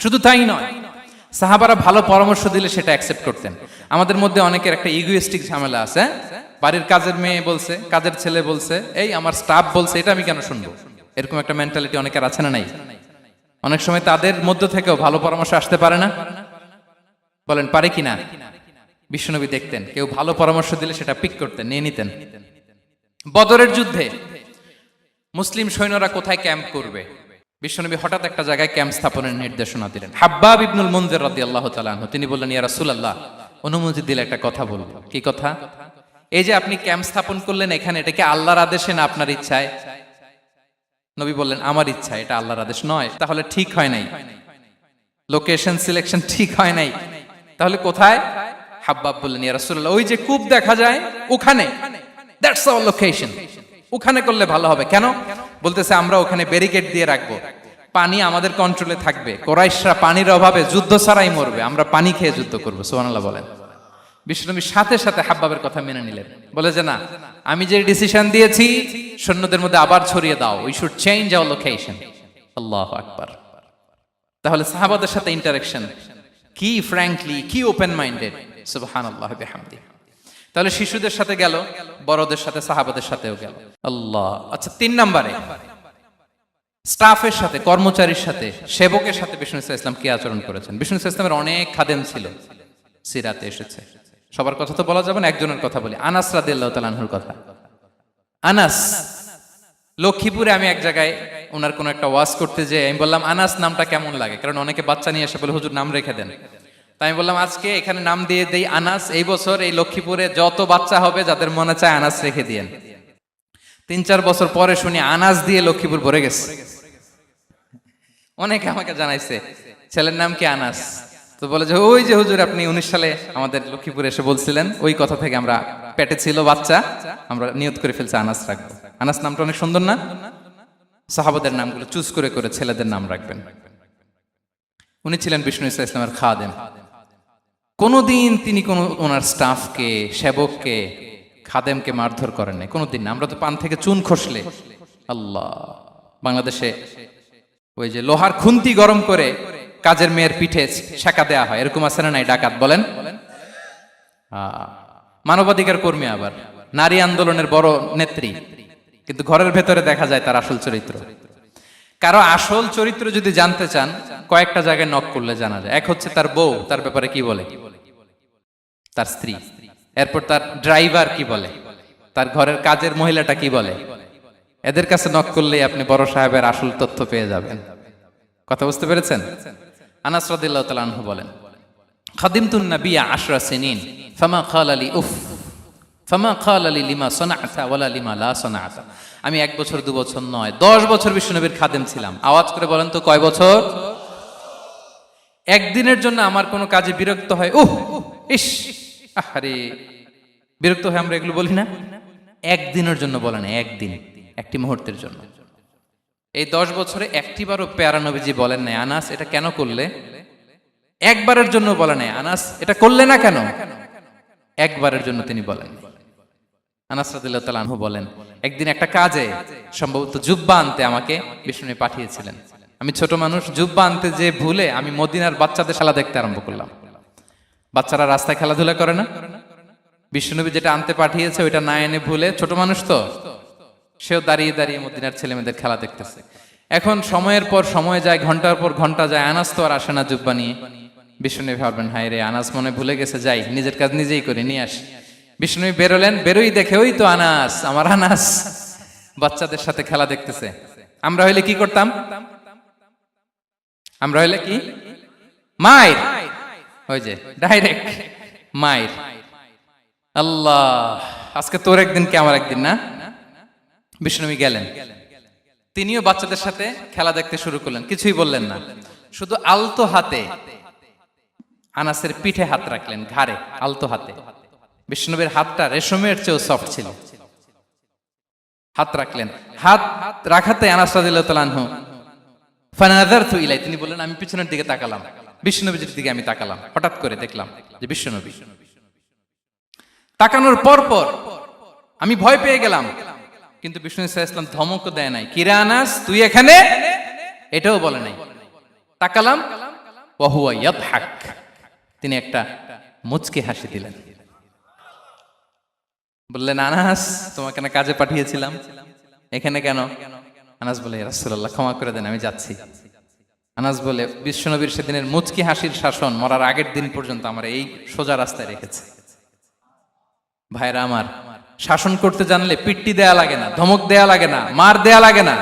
শুধু তাই নয়, সাহাবারা ভালো পরামর্শ দিলে সেটা অ্যাকসেপ্ট করতেন। আমাদের মধ্যে অনেকের একটা ইগোইস্টিক ঝামেলা আছে, বাড়ির কাজের মেয়ে বলছে, কাজের ছেলে বলছে, এই আমার স্টাফ বলছে, এটা আমি কেন শুনবো? এরকম একটা মেন্টালিটি অনেকের আছে না নাই? অনেক সময় তাদের মধ্য থেকেও ভালো পরামর্শ আসতে পারে না? বলেন পারে কিনা? বিশ্বনবী দেখতেন, কেউ ভালো পরামর্শ দিলে সেটা পিক করতেন, নিয়ে নিতেন। বদরের যুদ্ধে মুসলিম সৈন্যরা কোথায় ক্যাম্প করবে, বিশ্বনবী হঠাৎ একটা জায়গায় ক্যাম্প স্থাপনের নির্দেশনা দিলেন। হাব্বাব ইবনুল মুনজির রাদিয়াল্লাহু তাআলা আনহু তিনি বললেন, ইয়া রাসূলুল্লাহ অনুমতি দিলে একটা কথা বলবো। কি কথা? এই যে আপনি ক্যাম্প স্থাপন করলেন এখানে, এটা কি আল্লাহর আদেশে না আপনার ইচ্ছায়? নবী বললেন, আমার ইচ্ছা, এটা আল্লাহর আদেশ নয়। তাহলে ঠিক হয় নাই, লোকেশন সিলেকশন ঠিক হয় নাই, তাহলে কোথায়? হাব্বাব বললেন, ইয়া রাসূলুল্লাহ ওই যে কূপ দেখা যায় ওখানে, দ্যাটস আওয়ার লোকেশন, ওখানে করলে ভালো হবে। কেন? বলতেছে আমরা ওখানে ব্যারিকেড দিয়ে রাখবো, পানি আমাদের কন্ট্রোলে থাকবে, কুরাইশরা পানির অভাবে যুদ্ধ ছাড়াই মরবে, আমরা পানি খেয়ে যুদ্ধ করবো। সুবহানাল্লাহ বলেন। বিশ্বনবী সাথে সাথে হাব্বাবের কথা মেনে নিলেন, বলে যে না, আমি যে ডিসিশন দিয়েছি সৈন্যদের মধ্যে আবার ছড়িয়ে দাও, we should change our location. আল্লাহু আকবার। তাহলে সাহাবাদের সাথে ইন্টারেকশন কি ফ্র্যাঙ্কলি, কি ওপেন মাইন্ডেড। সুবহানাল্লাহ বিহামদি। তাহলে শিশুদের সাথে গেল, বড়দের সাথে, সাহাবাদের সাথেও গেল। আল্লাহ। আচ্ছা ৩ নম্বরে স্টাফের সাথে, কর্মচারীর সাথে, সেবকের সাথে বিষ্ণু ইসলাম কি আচরণ করেছেন? বিষ্ণু ইসলামের অনেক খাদেম ছিল, সিরাতে এসেছে। সবার কথা তো বলা যাবে না, একজনের কথা বলি, আনাস রাদিয়াল্লাহু তাআলা আনহুর কথা। আনাস, লক্ষ্মীপুরে আমি এক জায়গায় ওনার কোন একটা ওয়াজ করতে যেয়ে আমি বললাম, আনাস নামটা কেমন লাগে? কারণ অনেকে বাচ্চা নিয়ে এসে বলে, হুজুর নাম রেখে দেন। তাই আমি বললাম, আজকে এখানে নাম দিয়ে দেই আনাস। এই বছর এই লক্ষ্মীপুরে যত বাচ্চা হবে যাদের মনে চায় আনাস রেখে দিয়েন। 3-4 বছর পরে শুনি আনাস দিয়ে লক্ষ্মীপুর ভরে গেছে। অনেকে আমাকে জানাইছে ছেলের নাম কি আনাস, তো বলে যে ওই যে হুজুর আপনি 19 সালে আমাদের লক্ষ্মীপুরে এসে বলছিলেন, ওই কথা থেকে আমরা পেটে ছিল বাচ্চা, আমরা নিয়ত করে ফেলছি আনাস রাখবো। আনাস নামটা অনেক সুন্দর না? সাহাবাদের নামগুলো চুজ করে করে ছেলেদের নাম রাখবেন। উনি ছিলেন বিষ্ণু ইসা ইসলামের খাদেম। কোনোদিন তিনি ওনার স্টাফকে, সেবককে, খাদেমকে মারধর করেন নাই কোনোদিন না। আমরা তো পান থেকে চুন খসলে আল্লাহ, বাংলাদেশে ওই যে লোহার খুন্তি গরম করে কাজের মেয়ের পিঠে শেখা দেয়া হয়, এরকম আছে না নাই? ডাকাত বলেন, মানবাধিকার কর্মী, আবার নারী আন্দোলনের বড় নেত্রী, কিন্তু ঘরের ভেতরে দেখা যায় তার আসল চরিত্র। কারো আসল চরিত্র যদি জানতে চান, কয়েকটা জায়গায় নক করলে জানা যায়। এক হচ্ছে তার বউ, তার ব্যাপারে কি বলে, তার স্ত্রী। এরপর তার ড্রাইভার কি বলে, তার ঘরের কাজের মহিলাটা কি বলে। এদের কাছে নক করলেই আপনি বড় সাহেবের আসল তথ্য পেয়ে যাবেন। কথা বুঝতে পেরেছেন? আনাস রাদিয়াল্লাহু তাআলা আনহু বলেন, খাদিমতুন নবিয়্য 10 সিনিন ফামা ক্বালা লি উফ ফামা ক্বালা লি লিমা সানা'তা ওয়ালা লিমা লা সানা'তা। আমি 1 বছর 2 বছর নয়, 10 বছর বিশ্বনবীর খাদেম ছিলাম। আওয়াজ করে বলেন তো কয় বছর? একদিনের জন্য আমার কোনো কাজে বিরক্ত হয়, ইস, আরে বিরক্ত হয়, আমরা এগুলো বলি না? একদিনের জন্য বলে না, একদিন, একটি মুহূর্তের জন্য। এই 10 বছরে একটিবারও প্যারা নবীজি বলেন নাই আনাস এটা কেন করলে। একবারের জন্য বলে নাই আনাস এটা করলে না কেন। একবারের জন্য তিনি বলেন। আনাস রাদিয়াল্লাহু তাআলা আনহু বলেন, একদিন একটা কাজে সম্ভবত জুব্বা আনতে আমাকে বিষ্ণু পাঠিয়েছিলেন। আমি ছোট মানুষ, জুব্বা আনতে যে ভুলে আমি মদিনার বাচ্চাদের খেলা দেখতে আরম্ভ করলাম। বাচ্চারা রাস্তায় খেলাধুলা করে না, বিষ্ণুনবী যেটা আনতে পাঠিয়েছে ওইটা না এনে ভুলে, ছোট মানুষ তো, সেও দাঁড়িয়ে দাঁড়িয়ে মদিনার ছেলে মেয়েদের খেলা দেখতেছে। এখন সময়ের পর সময় যায়, ঘন্টার পর ঘন্টা যায়, আনাস তো আর আসে না জুব্বা নিয়ে। বিষ্ণুনবী ভাবলেন, হায় রে আনাস মনে ভুলে গেছে, যাই নিজের কাজ নিজেই করে নিয়ে আসি। বিষ্ণুনবী বেরোলেন, বেরোই দেখে ওই তো আনাস, আমার আনাস বাচ্চাদের সাথে খেলা দেখতেছে। আমরা হইলে কি করতাম? আমরা হইলে কি মাইর, ওই যে ডাইরেক্ট মাইর। আল্লাহ, আজকে তোর একদিন কে আমার একদিন না। বিষ্ণুনবী গেলেন, তিনিও বাচ্চাদের সাথে খেলা দেখতে শুরু করলেন, কিছুই বললেন না, শুধু আলতো হাতে আনাসের পিঠে হাত রাখলেন, ঘাড়ে আলতো হাতে। বিষ্ণুনবীর হাতটা রেশমের চেয়েও সফট ছিল। হাত রাখলেন, হাত রাখাতে আনাস রাদিয়াল্লাহু তাআলা আনহু ফানাযারতু ইলাই, তিনি বললেন আমি পিছনের দিকে তাকালাম, বিষ্ণুনবীর দিকে আমি তাকালাম। হঠাৎ করে দেখলাম যে বিষ্ণুনবী। তাকানোর পর পর আমি ভয় পেয়ে গেলাম, কিন্তু বিষ্ণু সাল্লাল্লাহু আলাইহি ওয়াসাল্লাম ধমকও দেয় নাই, কিরে আনাস তুই এখানে, এটাও বলে নাই। তাকালাম, ওয়া হুয়া ইয়াদহাক, তিনি একটা মুচকি হাসি দিলেন। বললেন, আনাস তোমাকে না কাজে পাঠিয়েছিলাম, এখানে কেন? আনাস বলে, ইয়া রাসূলুল্লাহ ক্ষমা করে দেন, আমি যাচ্ছি। আনাস বলে, বিশ্বনবীর সেদিনের মুচকি হাসির শাসন মরার আগের দিন পর্যন্ত আমার এই সোজা রাস্তায় রেখেছে। ভাইরা আমার, শাসন করতে জানলে পিট্টি দেয়া লাগে না, ধমক দেয়া লাগে না, মার দেয়া লাগে না।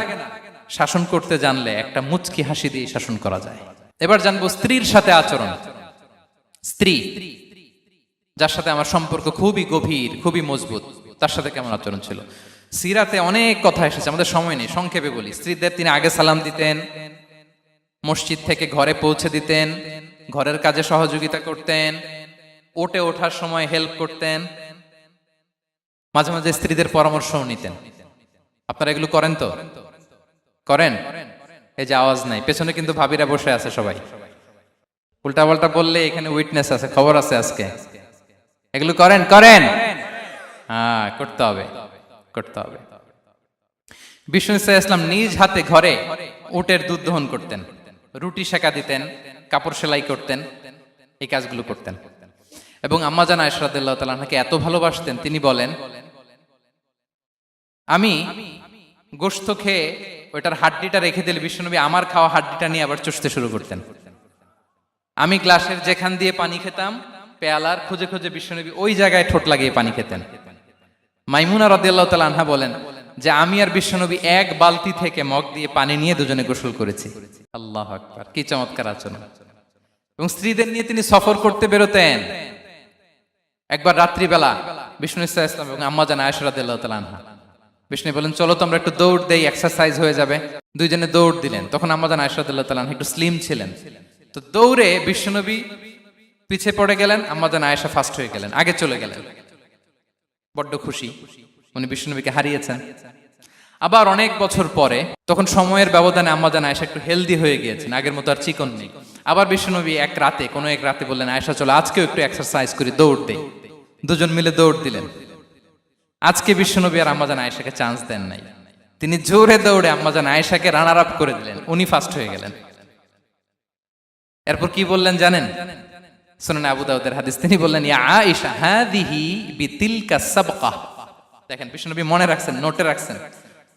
শাসন করতে জানলে একটা মুচকি হাসি দিয়ে শাসন করা যায়। এবার জানবো স্ত্রীর সাথে আচরণ। স্ত্রী যার সাথে আমার সম্পর্ক খুবই গভীর, খুবই মজবুত, তার সাথে কেমন আচরণ ছিল। সিরাতে অনেক কথা এসেছে, আমাদের সময় নেই, সংক্ষেপে বলি। স্ত্রীদের তিনি আগে সালাম দিতেন, মসজিদ থেকে ঘরে পৌঁছে দিতেন, ঘরের কাজে সহযোগিতা করতেন, ওঠে ওঠার সময় হেল্প করতেন, মাঝে মাঝে স্ত্রীদের পরামর্শও নিতেন। আপনারা এগুলো করেন তো? করেন? এই যে আওয়াজ নাই, পেছনে কিন্তু ভাবিরা বসে আছে সবাই। উল্টা পাল্টা বললে এখানে উইটনেস আছে, খবর আছে আজকে। এগুলো করেন? করেন? হ্যাঁ, করতে হবে, করতে হবে। বিষ্ণু ইসলাম নিজ হাতে ঘরে উটের দুধ দহন করতেন, রুটি সেকা দিতেন, কাপড় সেলাই করতেন, এই কাজগুলো করতেন। এবং আম্মা জান আয়েশা রাদিয়াল্লাহু তাআলা আনহাকে এত ভালোবাসতেন, তিনি বলেন, আমি গোশত খেয়ে ওইটার হাড্ডিটা রেখে দিলে বিশ্বনবী আমার খাওয়া হাড্ডিটা নিয়ে আবার চুষতে শুরু করতেন। আমি গ্লাসের যেখান দিয়ে পানি খেতাম, পেয়ালার খুঁজে খুঁজে বিশ্বনবী ওই জায়গায় ঠোঁট লাগিয়ে পানি খেতেন। মাইমুনা রাদিয়াল্লাহু তাআলা আনহা বলেন যে আমি আর বিশ্বনবী এক বালতি থেকে মগ দিয়ে পানি নিয়ে দুজনে গোসল করেছি। আল্লাহু আকবার, কি চমৎকার আচরণ। এবং স্ত্রীদের নিয়ে তিনি সফর করতে বেরোতেন। একবার রাত্রিবেলা বিষ্ণু ইসলাম এবং আম্মা জান আয়েশা রাদিয়াল্লাহু তাআলা আনহা বিষ্ণু বলেন চলো তো আমরা একটু দৌড় দেই, এক্সারসাইজ হয়ে যাবে। দুইজনে দৌড় দিলেন। তখন আম্মাজান আয়েশা রাদিয়াল্লাহু তাআলা আনহা একটু স্লিম ছিলেন, তো দৌড়ে বিশ্বনবী পিছে পড়ে গেলেন, আম্মাজান আয়েশা ফার্স্ট হয়ে গেলেন, আগে চলে গেলেন। বড্ড খুশি, উনি বিশ্বনবীকে হারিয়েছেন। আবার অনেক বছর পরে, তখন সময়ের ব্যবধানে আম্মাজান আয়েশা একটু হেলদি হয়ে গিয়েছেন, আগের মতো আর চিকন নেই। আবার বিশ্বনবী কোনো এক রাতে বললেন, আয়েশা চলো আজকেও একটু এক্সারসাইজ করি, দৌড় দেই। দুজন মিলে দৌড় দিলেন। আজকে বিশ্বনবী আর আম্মাজান আয়েশাকে চান্স দেন নাই, তিনি জোরে দৌড়ে আম্মাজান আয়েশাকে রানার আপ করে দিলেন, উনি ফার্স্ট হয়ে গেলেন। এরপর কি বললেন জানেন? সুনানে আবু দাউদের হাদিস, তিনি বললেন ইয়া আয়েশা হাদিহি বিতিলকা সাবকা। দেখেন বিশ্বনবী মনে রাখছেন, নোটে রাখছেন।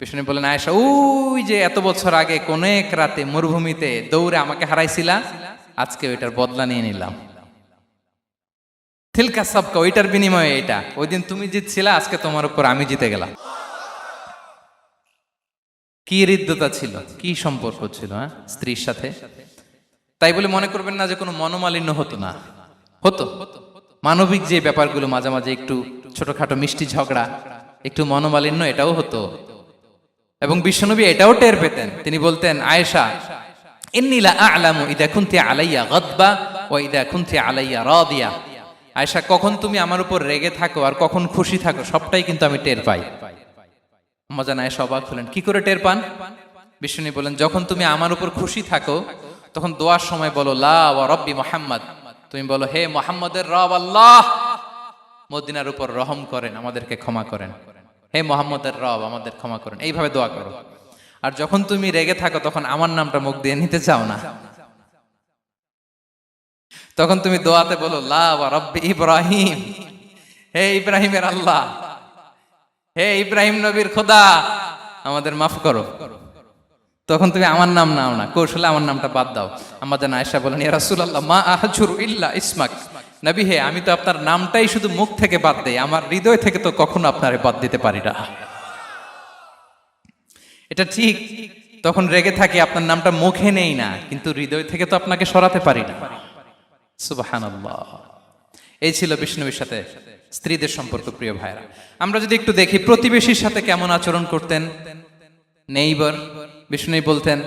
বিশ্বনবী বললেন, আয়েশা ওই যে এত বছর আগে কোন এক রাতে মরুভূমিতে দৌড়ে আমাকে হারাইছিলা, আজকে ওইটার বদলা নিয়ে নিলাম। তিলকা সাবকা, ওইটার বিনিময়ে এটা। ওই দিন তুমি জিতছিলা, আজকে তোমার উপর আমি জিতে গেলাম। কি হৃদ্যতা ছিল, কি সম্পর্ক ছিল স্ত্রীর সাথে। তাই বলে মনে করবেন না যে কোনো মনোমালিন্য হতো না, হতো। মানবিক যে ব্যাপারগুলো, মাঝে মাঝে একটু ছোটখাটো মিষ্টি ঝগড়া, একটু মনোমালিন্য, এটাও হতো। এবং বিশ্বনবী এটাও টের পেতেন। তিনি বলতেন, আয়েশা ইন্নী লা আ'লামু ইযা কুনতি আলাইয়া গাদবা ওয়া ইযা কুনতি আলাইয়া রাদিয়া। আয়েশা, কখন তুমি আমার উপর রেগে থাকো আর কখন খুশি থাকো, সবটাই কিন্তু আমি টের পাই। আম্মাজান আয়েশা অবাক হলেন, কি করে টের পান? বিশ্বনবী বলেন, যখন তুমি আমার উপর খুশি থাকো তখন দোয়ার সময় বলো লা ওয়া রাব্বি মুহাম্মদ, তুমি বলো হে মুহাম্মদের রব আল্লাহ, মদিনার উপর রহম করেন, আমাদেরকে ক্ষমা করেন। হে মুহাম্মদের রব, আমাদের ক্ষমা করেন, এইভাবে দোয়া করো। আর যখন তুমি রেগে থাকো তখন আমার নামটা মুখ দিয়ে নিতে চাও না, তখন তুমি দোয়াতে বলো লা ওয়া রাব্বি ইব্রাহিম, হে ইব্রাহিমের আল্লাহ, হে ইব্রাহিম নবীর খোদা, আমাদের মাফ করো। তখন তুমি আমার নাম নাও না, কৌশলে আমার নামটা বাদ দাও। আম্মাজান আয়েশা বলেন, ইয়া রাসূলুল্লাহ মা আহজুরু ইল্লা ইসমাক। নবী হে, আমি তো আপনার নামটাই শুধু মুখ থেকে বাদ দেই, আমার হৃদয় থেকে তো কখনো আপনারে বাদ দিতে পারি না। এটা ঠিক, তখন রেগে থাকি, আপনার নামটা মুখে নেই না, কিন্তু হৃদয় থেকে তো আপনাকে সরাতে পারি না। সুবহানাল্লাহ। এই ছিল বিষ্ণুবীর সাথে স্ত্রীদের সম্পর্ক। প্রিয় ভাইরা, আমরা যদি একটু দেখি প্রতিবেশীর সাথে কেমন আচরণ করতেন নেইবার। বিষ্ণু বলতেন,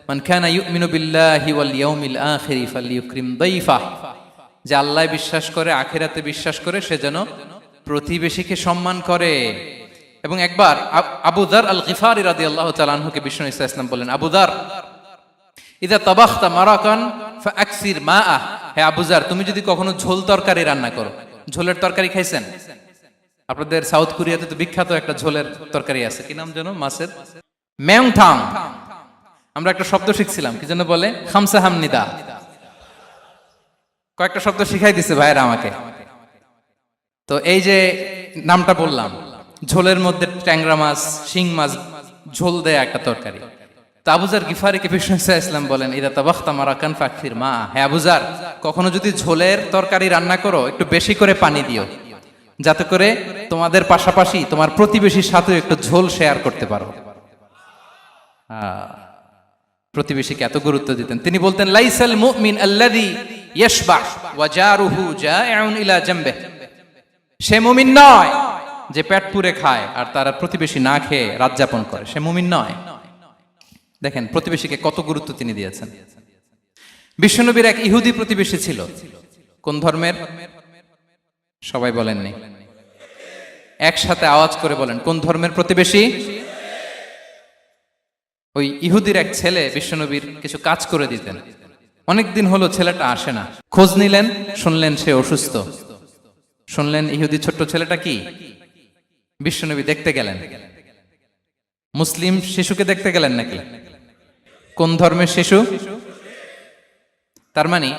মান কানা ইউমিনু বিল্লাহি ওয়াল ইয়াউমিল আখিরি ফালইউকরিম দাইফাহ, যে আল্লাহ বিশ্বাস করে, আখিরাতে বিশ্বাস করে, সে যেন প্রতিবেশীকে সম্মান করে। এবং একবার আবু যার আল গিফারি রাদিয়াল্লাহু তাআলা আনহুকে বিষ্ণু ইসা ইসলাম বললেন, আবু যার ইদা তাবাখতা মারাকান ফাআকসির মাআ, হে আবু যার, তুমি যদি কখনো ঝোল তরকারি রান্না করো, ঝোলের তরকারি খাইছেন? আপনাদের সাউথ কোরিয়াতে তো বিখ্যাত একটা ঝোলের তরকারি আছে, কি নাম যেন, মাছের মেয়ংথাং। আমরা একটা শব্দ শিখছিলাম, কি যেন বলে, খামসা হামনিদা। কয়েকটা শব্দ শিখাই দিছে ভাইরা আমাকে। তো এই যে নামটা বললাম, ঝোলের মধ্যে ট্যাংরা মাছ, শিং মাছ ঝোল দেয়া একটা তরকারি। তো আবু যার গিফারিকে বিষ্ণু ইসলাম বলেন, ইদা তাবাখতা মারাকান ফাকফির মা, হে আবু যার, কখনো যদি ঝোলের তরকারি রান্না করো, একটু বেশি করে পানি দিও, যাতে করে তোমাদের পাশাপাশি তোমার প্রতিবেশীর সাথে একটু ঝোল শেয়ার করতে পারো। প্রতিবেশীকে এত গুরুত্ব দিতেন। তিনি বলতেন, লাইসাল মুমিন আল্লাযী ইয়াশবাহ ওয়া জারুহু জাইউন ইলা জামবিহ, সে মুমিন নয় যে পেট পুরে খায় আর তার প্রতিবেশী না খেয়ে রাত যাপন করে, সে মুমিন নয়। দেখেন প্রতিবেশীকে কত গুরুত্ব তিনি দিয়েছেন। বিশ্বনবীর এক ইহুদি প্রতিবেশী ছিল। কোন ধর্মের? সবাই বলেননি, একসাথে আওয়াজ করে বলেন, কোন ধর্মের প্রতিবেশী? ওই ইহুদির এক ছেলে বিশ্বনবীর কিছু কাজ করে দিতেন। অনেকদিন হলো ছেলেটা আসে না। খোঁজ নিলেন, শুনলেন সে অসুস্থ। শুনলেন ইহুদি ছোট্ট ছেলেটা কি? বিশ্বনবী দেখতে গেলেন। মুসলিম শিশুকে দেখতে গেলেন নাকি? কোন ধর্মের শিশু? তার মানে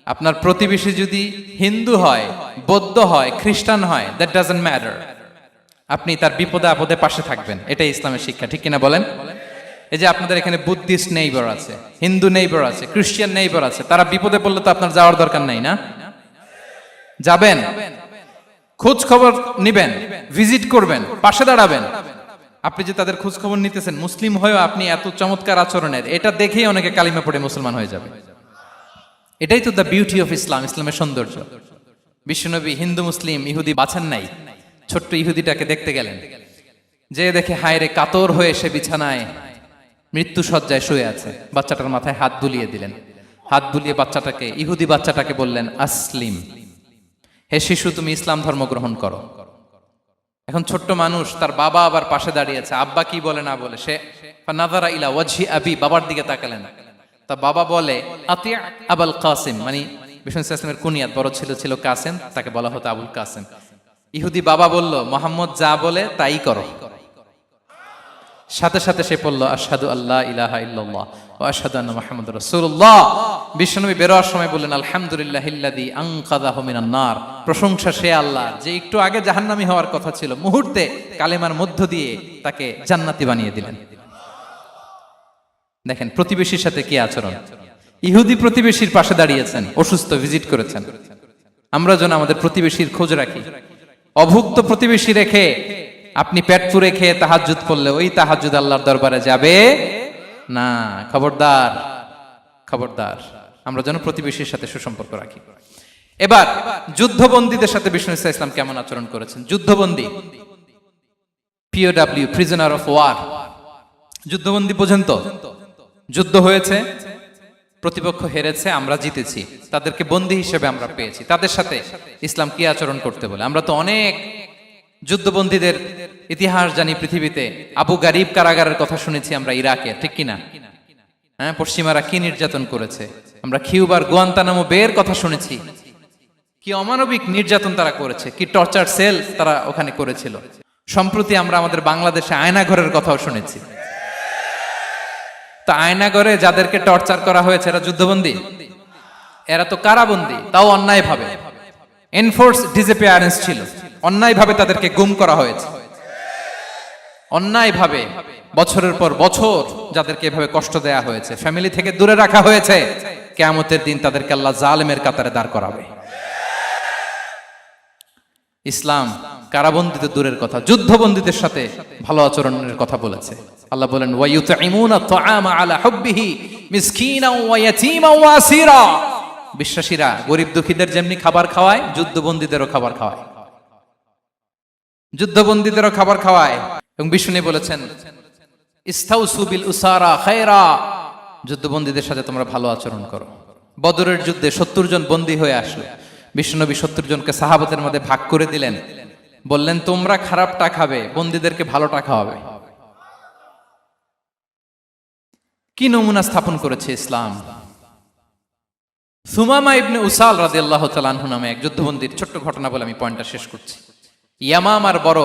আপনার প্রতিবেশী যদি হিন্দু হয়, বৌদ্ধ হয়, খ্রিস্টান হয়, দ্যাট ডাজন্ট ম্যাটার, আপনি তার বিপদে আপদে পাশে থাকবেন। এটাই ইসলামের শিক্ষা, ঠিক কিনা বলেন? এই যে আপনাদের এখানে বুদ্ধিস্ট নেইবার আছে, হিন্দু নেইবার আছে, খ্রিস্টান নেইবার আছে, তারা বিপদে পড়লে তো আপনার যাওয়ার দরকার নাই, না? যাবেন, খোঁজ খবর নিবেন, ভিজিট করবেন, পাশে দাঁড়াবেন। আপনি যে তাদের খোঁজ খবর নিতেছেন, মুসলিম হয়েও আপনি এত চমৎকার আচরণের, এটা দেখেই অনেকে কালিমা পড়ে মুসলমান হয়ে যাবে। এটাই তো দ্য বিউটি অফ ইসলাম, ইসলামের সৌন্দর্য। বিশ্বনবী হিন্দু মুসলিম ইহুদি বাছেন নাই, ছোট্ট ইহুদিটাকে দেখতে গেলেন। যে দেখে হায়রে কাতর হয়ে সে বিছানায় মৃত্যু শয্যায় শুয়ে আছে, বাচ্চাটার মাথায় হাত বুলিয়ে দিলেন। হাত বুলিয়ে বাচ্চাটাকে, ইহুদি বাচ্চাটাকে বললেন, আসলিম, হে শিশু তুমি ইসলাম ধর্ম গ্রহণ করো। এখন ছোট্ট মানুষ, তার বাবা আবার পাশে দাঁড়িয়েছে, আব্বা কি বলে না বলে, সে নাযারা ইলা ওয়াজহি আবি, বাবার দিকে তাকালেন। তা বাবা বলে আতি আবুল কাসিম, মানে বিষ্ণু ইসলামের কুনিয়াত, বড় ছিল ছিল কাসেম, তাকে বলা হতো আবুল কাসেম। ইহুদি বাবা বলল, মোহাম্মদ যা বলে তাই করো। সাথে সাথে সে পড়ল আশহাদু আল্লা ইলাহা ইল্লাল্লাহ ওয়া আশহাদু আন্না মুহাম্মাদুর রাসূলুল্লাহ। বিশ্বনবী বেরোয়ার সময় বললেন, আলহামদুলিল্লাহিল্লাযী আনকাযাহু মিনান নার, প্রশংসা সে আল্লাহ যে একটু আগে জাহান্নামী হওয়ার কথা ছিল, মুহূর্তে কালেমার মধ্য দিয়ে তাকে জান্নাতি বানিয়ে দিলেন। দেখেন প্রতিবেশীর সাথে কি আচরণ। ইহুদি প্রতিবেশীর পাশে দাঁড়িয়েছেন, অসুস্থ, ভিজিট করেছেন। আমরা যেন আমাদের প্রতিবেশীর খোঁজ রাখি। অভুক্ত প্রতিবেশী রেখে আপনি পেট পুরে খেয়ে তাহাজ্জুদ পড়লে ওই তাহাজ্জুদ আল্লাহর দরবারে যাবে না। খবরদার, খবরদার, আমরা যেন প্রতিবেশীর সাথে সুসম্পর্ক রাখি। এবার যুদ্ধবন্দীদের সাথে বিষ্ণু ইসলাম কেমন আচরণ করেছেন। যুদ্ধবন্দী, POW, প্রিজনার অফ ওয়ার, যুদ্ধবন্দী পর্যন্ত যুদ্ধ হয়েছে, প্রতিপক্ষ হেরেছে, আমরা জিতেছি, তাদেরকে বন্দী হিসেবে আমরা পেয়েছি, তাদের সাথে ইসলাম কি আচরণ করতে বলে। আমরা তো অনেক যুদ্ধবন্দীদের ইতিহাস জানি পৃথিবীতে। আবু গারিব কারাগারের কথা শুনেছি আমরা ইরাকে, ঠিক কিনা? হ্যাঁ, পশ্চিমারা কি নির্যাতন করেছে। আমরা কিউবার গুয়ান্তানামো বের কথা শুনেছি, কি অমানবিক নির্যাতন তারা করেছে, কি টর্চার সেল তারা ওখানে করেছিল। সম্প্রতি আমরা আমাদের বাংলাদেশে আয়নাঘরের কথাও শুনেছি। তা আয়নাঘরে যাদেরকে টর্চার করা হয়েছে এরা যুদ্ধবন্দী? এরা তো কারাবন্দী, তাও অন্যায় ভাবে। এনফোর্স ডিসঅ্যাপিয়ারেন্স ছিল, অন্যায় ভাবে তাদেরকে গুম করা হয়েছে। অন্যায় ভাবে বছরের পর বছর যাদেরকে এভাবে কষ্ট দেয়া হয়েছে, ফ্যামিলি থেকে দূরে রাখা হয়েছে, কিয়ামতের দিন তাদেরকে আল্লাহ জালেমের কাতারে দাঁড় করাবে। ইসলাম কারাবন্দীদের দূরের কথা, যুদ্ধবন্দীদের সাথে ভালো আচরণের কথা বলেছে। আল্লাহ বলেন, ওয়া ইউতঈমুনা আত-তাআমা আলা হুব্বিহি মিসকিনাও ওয়া ইয়াতীমান ওয়া আসীরা। বিশ্বাসীরা গরিব দুঃখীদের যেমনি খাবার খাওয়ায়, যুদ্ধবন্দীদেরও খাবার খাওয়ায়, যুদ্ধবন্দীদেরও খাবার খাওয়ায়। এবং বিষ্ণু বলেছেন, ইস্তাউসু বিল উসারা খায়রা, যুদ্ধবন্দীদের সাথে তোমরা ভালো আচরণ করো। বদরের যুদ্ধে 70 জন বন্দী হয়ে আসলো। বিশ্বনবী 70 জনকে সাহাবাদের মধ্যে ভাগ করে দিলেন, বললেন তোমরা খারাপটা খাবে, বন্দীদেরকে ভালোটা খাওয়াবে। কি নমুনা স্থাপন করেছে ইসলাম। সুমামা ইবনে উসাল রাদিয়াল্লাহু তাআলা আনহু নামে এক যুদ্ধবন্দীর ছোট্ট ঘটনা বলে আমি পয়েন্টটা শেষ করছি। ইয়ামামার বড়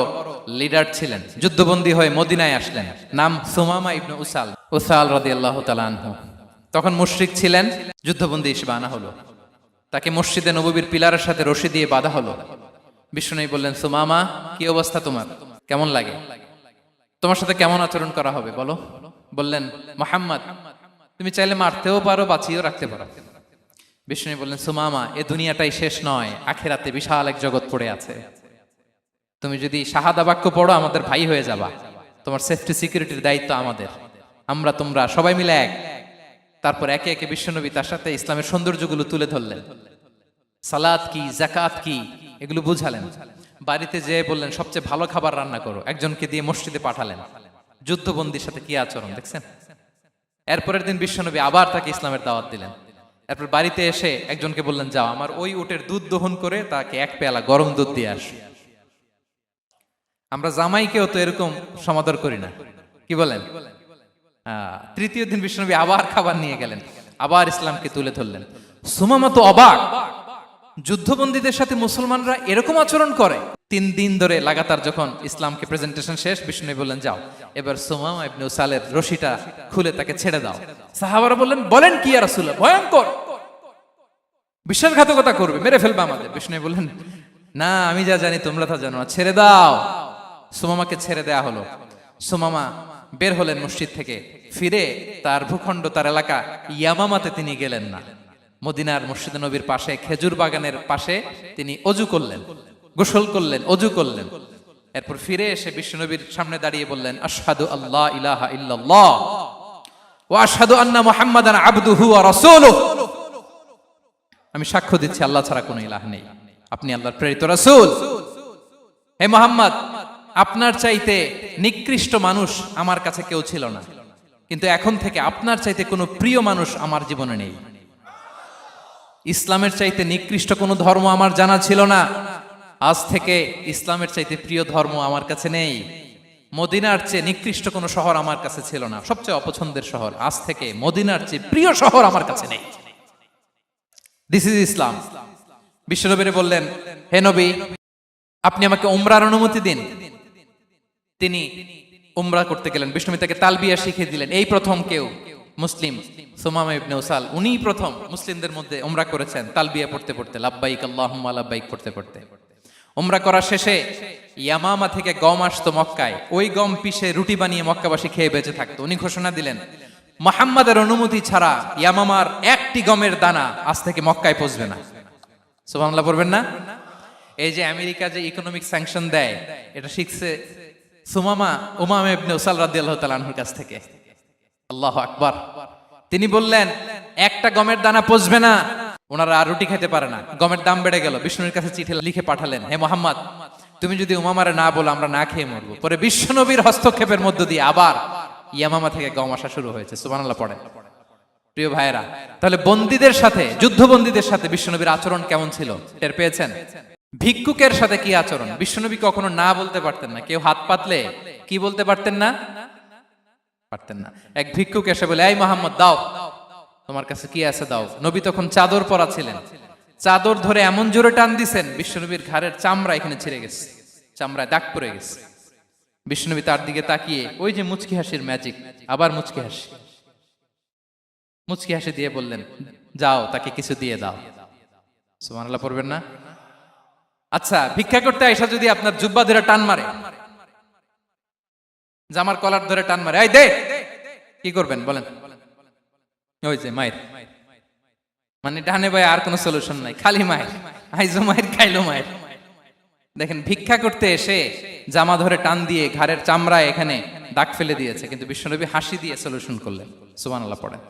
লিডার ছিলেন, যুদ্ধবন্দী হয়ে মদিনায় আসলেন, নাম সুমামা ইবনে উসাল রাদিয়াল্লাহু তাআলা আনহু। তখন মুশরিক ছিলেন, যুদ্ধবন্দী হিসেবে আনা হলো। তাকে মসজিদে নববীর পিলারের সাথে রশি দিয়ে বাঁধা হলো। বিষ্ণু বললেন, সুমামা কি অবস্থা তোমার, কেমন লাগে, তোমার সাথে কেমন আচরণ করা হবে বলো। বললেন, মুহাম্মদ তুমি চাইলে মারতেও পারো, বাঁচিয়েও রাখতে পারো। বিষ্ণু বললেন, সুমামা এ দুনিয়াটাই শেষ নয়, আখিরাতে বিশাল এক জগৎ পড়ে আছে। তুমি যদি শাহাদা বাক্য পড়ো আমাদের ভাই হয়ে যাবা, তোমার সেফটি সিকিউরিটির দায়িত্ব আমাদের, আমরা তোমরা সবাই মিলে এক। তারপর একে একে বিশ্বনবী তার সাথে ইসলামের সৌন্দর্যগুলো তুলে ধরলেন, সালাত কি, যাকাত কি, এগুলো বুঝালেন। বাড়িতে যেয়ে বললেন সবচেয়ে ভালো খাবার রান্না করো, একজনকে দিয়ে মসজিদে পাঠালেন। যুদ্ধবন্দীর সাথে কি আচরণ দেখছেন। এরপরের দিন বিশ্বনবী আবার তাকে ইসলামের দাওয়াত দিলেন। এরপর বাড়িতে এসে একজনকে বললেন, যাও আমার ওই উটের দুধ দহন করে তাকে এক পেয়ালা গরম দুধ দিয়ে আস। আমরা জামাইকেও তো এরকম সমাদর করি না, কি বলেন। তৃতীয় দিন বিশ্বনবী আবার খাবার নিয়ে গেলেন, আবার ইসলামকে তুলে ধরলেন। সুমামা তো অবাক, যুদ্ধবন্দীদের সাথে মুসলমানরা এরকম আচরণ করে। 3 দিন ধরে লাগাতার যখন ইসলামকে প্রেজেন্টেশন শেষ, বিষ্ণু বললেন, যাও এবার সুমামা ইবনে উসালের রশিটা খুলে তাকে ছেড়ে দাও। সাহাবারা বললেন, বলেন কি ইয়া রাসূলুল্লাহ, ভয়ঙ্কর, বিশ্বাসঘাতকতা করবে, মেরে ফেলবে আমাদের। বিষ্ণু বললেন, না আমি যা জানি তোমরা তা জানো না, ছেড়ে দাও। সুমামাকে ছেড়ে দেয়া হলো। সুমামা বের হলেন মসজিদ থেকে, ফিরে তার ভূখণ্ড, তার এলাকা ইয়ামামাতে তিনি গেলেন না। মদিনার মসজিদে নবীর পাশে খেজুর বাগানের পাশে তিনি অজু করলেন, গোসল করলেন, অজু করলেন। এরপর ফিরে এসে বিশ্বনবীর সামনে দাঁড়িয়ে বললেন, আশহাদু আল্লা ইলাহা ইল্লাল্লাহ ওয়া আশহাদু আন্না মুহাম্মাদান আবদুহু ওয়া রাসূলুহু, আমি সাক্ষ্য দিচ্ছি আল্লাহ ছাড়া কোনো ইলাহ নেই, আপনি আল্লাহর প্রেরিত রাসূল। হে মুহাম্মদ, আপনার চাইতে নিকৃষ্ট মানুষ আমার কাছে কেউ ছিল না, কিন্তু এখন থেকে আপনার চাইতে কোনো প্রিয় মানুষ আমার জীবনে নেই। ইসলামের চাইতে নিকৃষ্ট কোনো ধর্ম আমার জানা ছিল না, আজ থেকে ইসলামের চাইতে প্রিয় ধর্ম আমার কাছে নেই। মদিনার চেয়ে নিকৃষ্ট কোনো শহর আমার কাছে ছিল না, সবচেয়ে অপছন্দের শহর, আজ থেকে মদিনার চেয়ে প্রিয় শহর আমার কাছে নেই। দিস ইজ ইসলাম। বিশ্বনবী বললেন, হে নবী, আপনি আমাকে উমরার অনুমতি দিন। তিনি উমরা করতে গেলেন, বিশ্বনবী তাকে তালবিয়া শিখিয়ে দিলেন। এই প্রথম কেউ মুসলিম সুমামা ইবনে উসাল, উনিই প্রথম মুসলিমদের মধ্যে উমরা করেছেন তালবিয়া পড়তে পড়তে, লাব্বাইক আল্লাহুম্মা লাব্বাইক পড়তে পড়তে। উমরা করার শেষে ইয়ামামা থেকে গম আসতো মক্কায়, ওই গম পিষে রুটি বানিয়ে মক্কাবাসী খেয়ে বেঁচে থাকতো। উনি ঘোষণা দিলেন, মুহাম্মাদের অনুমতি ছাড়া ইয়ামামার একটি গমের দানা আজ থেকে মক্কায় পৌঁছবে না। সুবহানাল্লাহ পড়বেন না? এই যে আমেরিকা যে ইকোনমিক স্যাংশন দেয়, এটা শিখছে উমামা ইবনে উসাল রাদিয়াল্লাহু তাআলা আনহুর কাছ থেকে। আল্লাহু আকবার। তিনি বললেন, একটা গমের দানা পচবে না, ওনারা আর রুটি খেতে পারে না। গমের দাম বেড়ে গেল, বিষ্ণুর কাছে চিঠি লিখে পাঠালেন, হে মোহাম্মদ, তুমি যদি উমামারে না বলো আমরা না খেয়ে মরবো। পরে বিশ্বনবীর হস্তক্ষেপের মধ্য দিয়ে আবার ইয়ামামা থেকে গম আসা শুরু হয়েছে। সুবহানাল্লাহ পড়েন। প্রিয় ভাইয়েরা, তাহলে বন্দীদের সাথে, যুদ্ধবন্দীদের সাথে বিশ্বনবীর আচরণ কেমন ছিল টের পেয়েছেন? ভিক্ষুকের সাথে কি আচরণ? বিশ্বনবী কখনো না বলতে পারতেন না। কেউ হাত পাতলে কি বলতে পারতেন না? পারতেন না। এক ভিক্ষুক এসে বলে, এই মোহাম্মদ দাও, তোমার কাছে কি আছে দাও। নবী তখন চাদর পরা ছিলেন, চাদর ধরে এমন জোরে টান দিছেন বিশ্বনবীর ঘাড়ের চামড়া এখানে ছিঁড়ে গেছে, চামড়ায় দাগ পড়ে গেছে। বিশ্বনবী তার দিকে তাকিয়ে, ওই যে মুচকি হাসির ম্যাজিক, আবার মুচকি হাসি দিয়ে বললেন, যাও তাকে কিছু দিয়ে দাও। সুবহানাল্লাহ পড়বেন না? আচ্ছা, ভিক্ষা করতে আইসা যদি আপনার জুব্বা ধরে টান মারে, জামার কলার ধরে টান মারে, এই দে, কি করবেন বলেন? ওই যে মায়ের, মানে ডানে ভাই আর কোনো সলিউশন নাই, খালি মায়ের, আইজো মায়ের খাইলো মায়ের। দেখেন, ভিক্ষা করতে এসে জামা ধরে টান দিয়ে ঘাড়ের চামড়ায় এখানে দাগ ফেলে দিয়েছে, কিন্তু বিশ্বনবী হাসি দিয়ে সলিউশন করলেন। সুবহানাল্লাহ পড়েন।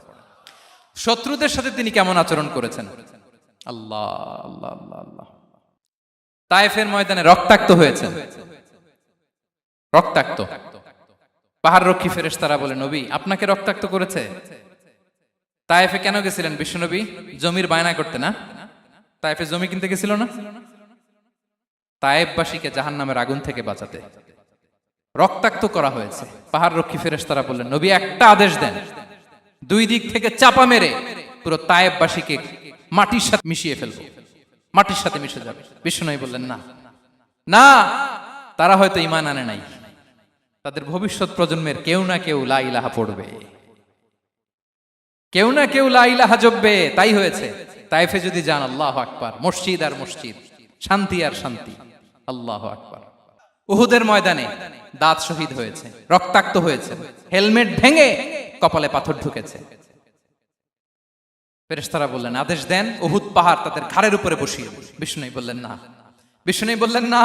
শত্রুদের সাথে তিনি কেমন আচরণ করেছেন? আল্লাহ আল্লাহ আল্লাহ আল্লাহ। তায়েফের ময়দানে রক্তাক্ত হয়েছেন, রক্তাক্ত। পাহাড় রক্ষী ফেরেশতারা বলে, নবী আপনাকে রক্তাক্ত করেছে? তায়েফে কেন গেছিলেন বিশ্বনবী? জমির বায়না করতে না? তায়েফে জমি কিনতে গেছিল না? তায়েফবাসীকে জাহান্নামের আগুন থেকে বাঁচাতে রক্তাক্ত করা হয়েছে। পাহাড় রক্ষী ফেরেশতারা বললেন, নবী একটা আদেশ দেন, দুই দিক থেকে চাপা মেরে পুরো তায়েফবাসীকে মাটির সাথে মিশিয়ে ফেলবো, মাটির সাথে মিশে যাবে। বিশ্বনবী বললেন, না না, তারা হয়তো ঈমান আনে নাই, তাদের ভবিষ্যৎ প্রজন্মের কেউ না কেউ লা ইলাহা পড়বে, কেউ না কেউ লা ইলাহা জপবে। তাই হয়েছে। তায়েফে যদি যান, আল্লাহু আকবার, মসজিদ আর মসজিদ, শান্তি আর শান্তি। আল্লাহু আকবার। উহুদের ময়দানে দাঁত শহীদ হয়েছে, রক্তাক্ত হয়েছে, হেলমেট ভেঙে কপালে পাথর ঢুকেছে। ফেরেশতারা বললেন, আদেশ দেন উহুদ পাহাড় তাদের ঘাড়ের উপরে বসিয়ে। বিষ্ণু বললেন, না। বিষ্ণু বললেন, না,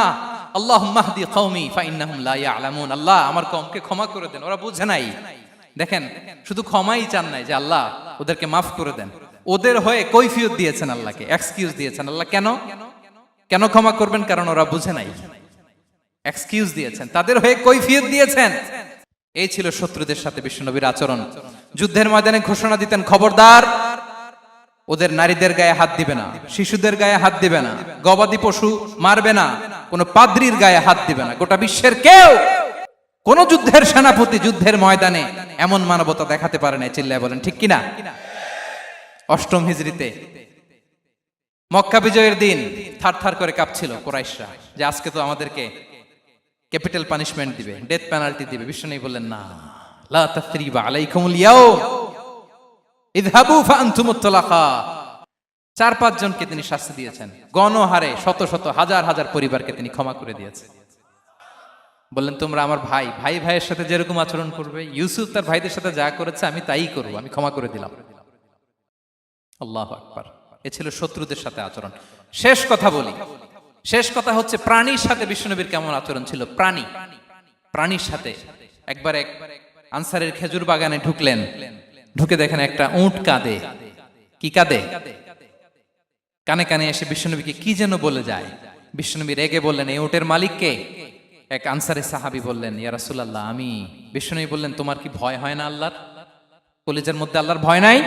আল্লাহুম্মা হদি কওমি ফাইন্নাহুম লা ইয়ালামুন। আল্লাহ আমার কওমকে ক্ষমা করে দেন, ওরা বুঝে নাই। দেখেন, শুধু ক্ষমাই চান নাই যে আল্লাহ ওদেরকে মাফ করে দেন, ওদের হয়ে কৈফিয়ত দিয়েছেন আল্লাহকে, এক্সকিউজ দিয়েছেন। আল্লাহ কেন কেন ক্ষমা করবেন? কারণ ওরা বুঝে নাই। এক্সকিউজ দিয়েছেন, তাদের হয়ে কৈফিয়ত দিয়েছেন। এই ছিল শত্রুদের সাথে বিশ্বনবীর আচরণ। যুদ্ধের ময়দানে ঘোষণা দিতেন, খবরদার, ওদের নারীদের গায়ে হাত দিবে না, শিশুদের গায়ে হাত দিবে না, গবাদি পশু মারবে না, কোনো পাদ্রীর গায়ে হাত দিবে না। গোটা বিশ্বের কেউ, কোন যুদ্ধের সেনাপতি যুদ্ধের ময়দানে এমন মানবতা দেখাতে পারে না। চিল্লায় বলেন ঠিক কিনা? অষ্টম হিজরিতে মক্কা বিজয়ের দিন থারথার করে কাঁপছিল কুরাইশরা, যে আজকে তো আমাদেরকে ক্যাপিটাল পানিশমেন্ট দিবে, ডেথ পেনাল্টি দিবে। বিশ্বনবী বললেন, না, লা তাসরিবা আলাইকুমুল ইয়াউম ইযহাবু ফাআনতুমুত তুলাকা। 4-5 জনকে তিনি শাস্তি দিয়েছেন, গণহারে শত শত হাজার হাজার পরিবারকে তিনি ক্ষমা করে দিয়েছেন। বললেন, তোমরা আমার ভাই, ভাই ভাইয়ের সাথে যেরকম আচরণ করবে, ইউসুফ তার ভাইদের সাথে যা করেছে আমি তাই করব, আমি ক্ষমা করে দিলাম। আল্লাহু আকবার। এ ছিল শত্রুদের সাথে আচরণ। শেষ কথা বলি, শেষ কথা হচ্ছে প্রাণীর সাথে বিশ্বনবীর কেমন আচরণ ছিল। প্রাণীর সাথে একবার এক আনসারের খেজুর বাগানে ঢুকলেন, ঢুকে দেখেন একটা উট কাঁদে। কি কাঁদে? কানে কানে এসে বিশ্বনবীকে কি যেন বলে যায়। বিশ্বনবী রেগে বললেন, এই উটের মালিক কে? এক আনসারী সাহাবী বললেন, ইয়া রাসূলুল্লাহ, আমি। বিষ্ণুনবী বললেন, তোমার কি ভয় হয় না আল্লাহর? কলিজার মধ্যে আল্লাহর ভয় নাই?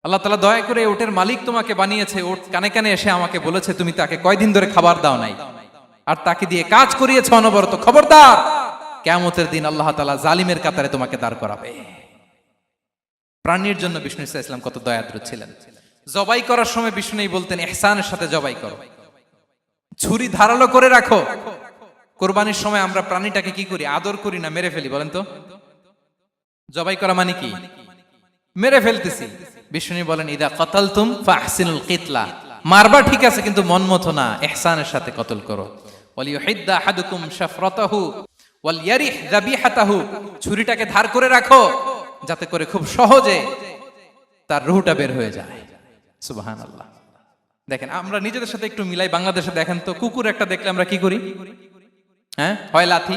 আল্লাহ তাআলা দয়া করে ওটের মালিক তোমাকে বানিয়েছে, ওট কানে কানে এসে আমাকে বলেছে তুমি তাকে কয়দিন ধরে খাবার দাও নাই, আর তাকে দিয়ে কাজ করিয়েছে অনবরত। খবরদার, কিয়ামতের দিন আল্লাহ তাআলা জালিমের কাতারে তোমাকে দাঁড় করাবে। প্রাণীর জন্য বিষ্ণু ইসা ইসলাম কত দয়াদ্র ছিলেন। জবাই করার সময় বিষ্ণুই বলতেন, ইহসানের সাথে জবাই করো, ছুরি ধারালো করে রাখো। কোরবানির সময় আমরা প্রাণীটাকে কি করি? আদর করি না, মেরে ফেলি। বলেন তো, জবাই করা মানে কি? মেরে ফেলতেছি। বিষ্ণু বলেন, ইদা কাতালতুম ফাহসিনুল কিতলা, মারবা ঠিক আছে, কিন্তু মন মতো না, ইহসানের সাথে কতল করো। ওয়ালিয়ুহিদ্দা আহাদুকুম শাফরাতাহু ওয়ালইয়ারিহ যাবিহাতাহু, ছুরিটাকে ধার করে রাখো যাতে করে খুব সহজে তার রূহটা বের হয়ে যায়। সুবহানাল্লাহ। দেখেন, আমরা নিজেদের সাথে একটু মিলাই। বাংলাদেশে দেখেন তো, কুকুর একটা দেখলে আমরা কি করি? হ্যাঁ, হয় লাথি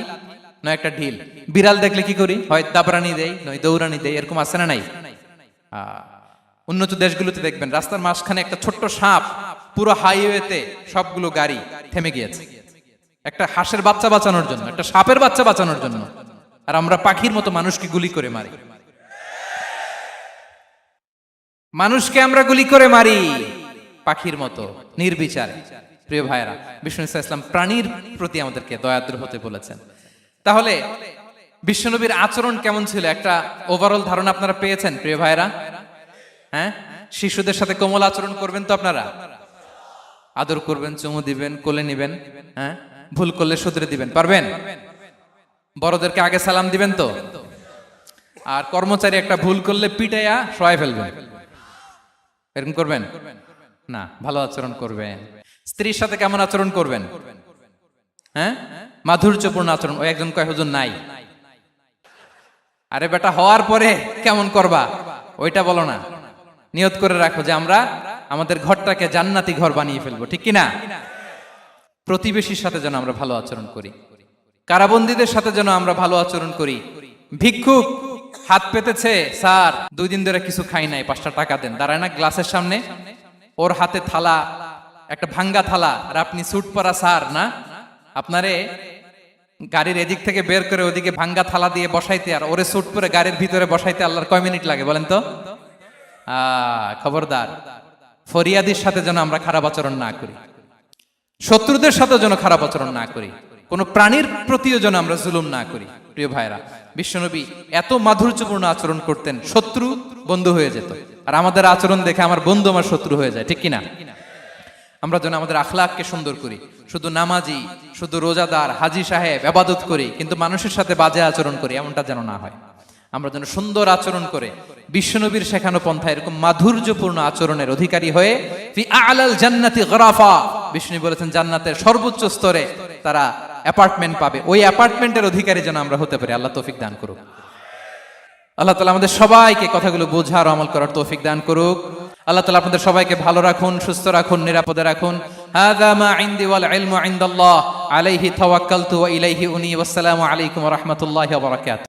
নয় একটা ঢিল। বিড়াল দেখলে কি করি? হয় দাবরানি দেই নয় দৌড়ানি দেই। এরকম আছে না নাই? উন্নত দেশগুলোতে দেখবেন রাস্তার মাঝখানে একটা ছোট্ট সাপ, পুরো হাইওয়েতে সবগুলো গাড়ি থেমে গিয়েছে একটা হাঁসের বাচ্চা বাঁচানোর জন্য, একটা সাপের বাচ্চা বাঁচানোর জন্য। আর আমরা পাখির মতো মানুষকে গুলি করে মারি। মানুষকে আমরা গুলি করে মারি পাখির মতো নির্বিচারে। প্রিয় ভাইরা, বিষ্ণু ইসলাম প্রাণীর প্রতি আমাদেরকে দয়াদ্র হতে বলেছেন। তাহলে বিশ্বনবীর আচরণ কেমন ছিল একটা ওভারঅল ধারণা আপনারা পেয়েছেন? প্রিয় ভাইরা, হ্যাঁ, শিশুদের সাথে কোমল আচরণ করবেন তো আপনারা? আদর করবেন, চুমু দিবেন, কোলে নিবেন, হ্যাঁ, ভুল করলে শুধরে দিবেন, পারবেন? বড়দেরকে আগে সালাম দিবেন তো? আর কর্মচারী একটা ভুল করলে পিটাইয়া শোয়াই ফেলবেন, এরকম করবেন না? ভালো আচরণ করবেন। স্ত্রীর সাথে কেমন আচরণ করবেন? হ্যাঁ, মাধুর্যপূর্ণ আচরণ। ওই একজন কয়, হুজুর নাই। আরে বেটা, হওয়ার পরে কেমন করবা ওইটা বলো না। নিয়ত করে রাখো যে আমরা আমাদের ঘরটাকে জান্নাতি ঘর বানিয়ে ফেলবো, ঠিক কিনা? প্রতিবেশীর সাথে যেন আমরা ভালো আচরণ করি, কারাবন্দীদের সাথে যেন আমরা ভালো আচরণ করি। ভিক্ষুক হাত পেতেছে, স্যার 2 দিন ধরে কিছু খাই নাই, 5টা টাকা দেন। দাঁড়ায় না গ্লাসের সামনে, ওর হাতে থালা, একটা ভাঙ্গা থালা, আর আপনি স্যুট পরা স্যার না, আপনারে গাড়ির এদিক থেকে বের করে ওদিকে ভাঙ্গা থালা দিয়ে বসাইতে, আর ওরে স্যুট পরে গাড়ির ভিতরে বসাইতে আল্লাহর কয় মিনিট লাগে বলেন তো? খবরদার, ফরিয়াদির সাথে যেন আমরা খারাপ আচরণ না করি, শত্রুদের সাথে যেন খারাপ আচরণ না করি, কোন প্রাণীর প্রতিও যেন আমরা জুলুম না করি। প্রিয় ভাইরা, বিশ্বনবী এত মাধুর্যপূর্ণ আচরণ করতেন, শত্রু বন্ধু হয়ে যেত। আর আমাদের আচরণ দেখে আমার বন্ধু আমার শত্রু হয়ে যায়, ঠিক কিনা? আমরা যেন আমাদের আখলাককে সুন্দর করি। শুধু নামাজি, শুধু রোজাদার, হাজি সাহেব ইবাদত করি, কিন্তু মানুষের সাথে বাজে আচরণ করি, এমনটা যেন না হয়। আমরা যেন সুন্দর আচরণ করে বিশ্বনবীর শেখানো পন্থা এরকম মাধুর্যপূর্ণ আচরণের অধিকারী হয়ে ফি আ'লাল জান্নাতি গরাফা, বিষ্ণু বলেছেন জান্নাতের সর্বোচ্চ স্তরে তারা অ্যাপার্টমেন্ট পাবে। ওই অ্যাপার্টমেন্টের অধিকারী যেন আমরা হতে পারি। আল্লাহ তৌফিক দান করুক। আল্লাহ তাআলা আমাদের সবাইকে কথাগুলো বোঝার আমল করার তৌফিক দান করুক। আল্লাহ তাআলা আপনাদের সবাইকে ভালো রাখুন, সুস্থ রাখুন, নিরাপদে রাখুন। হাযা মা ইনদি ওয়াল ইলমু ইনদাল্লাহ আলাইহি তাওয়াক্কালতু ওয়া ইলাইহি উনী। ওয়াসসালামু আলাইকুম ওয়া রাহমাতুল্লাহি ওয়া বারাকাতুহু।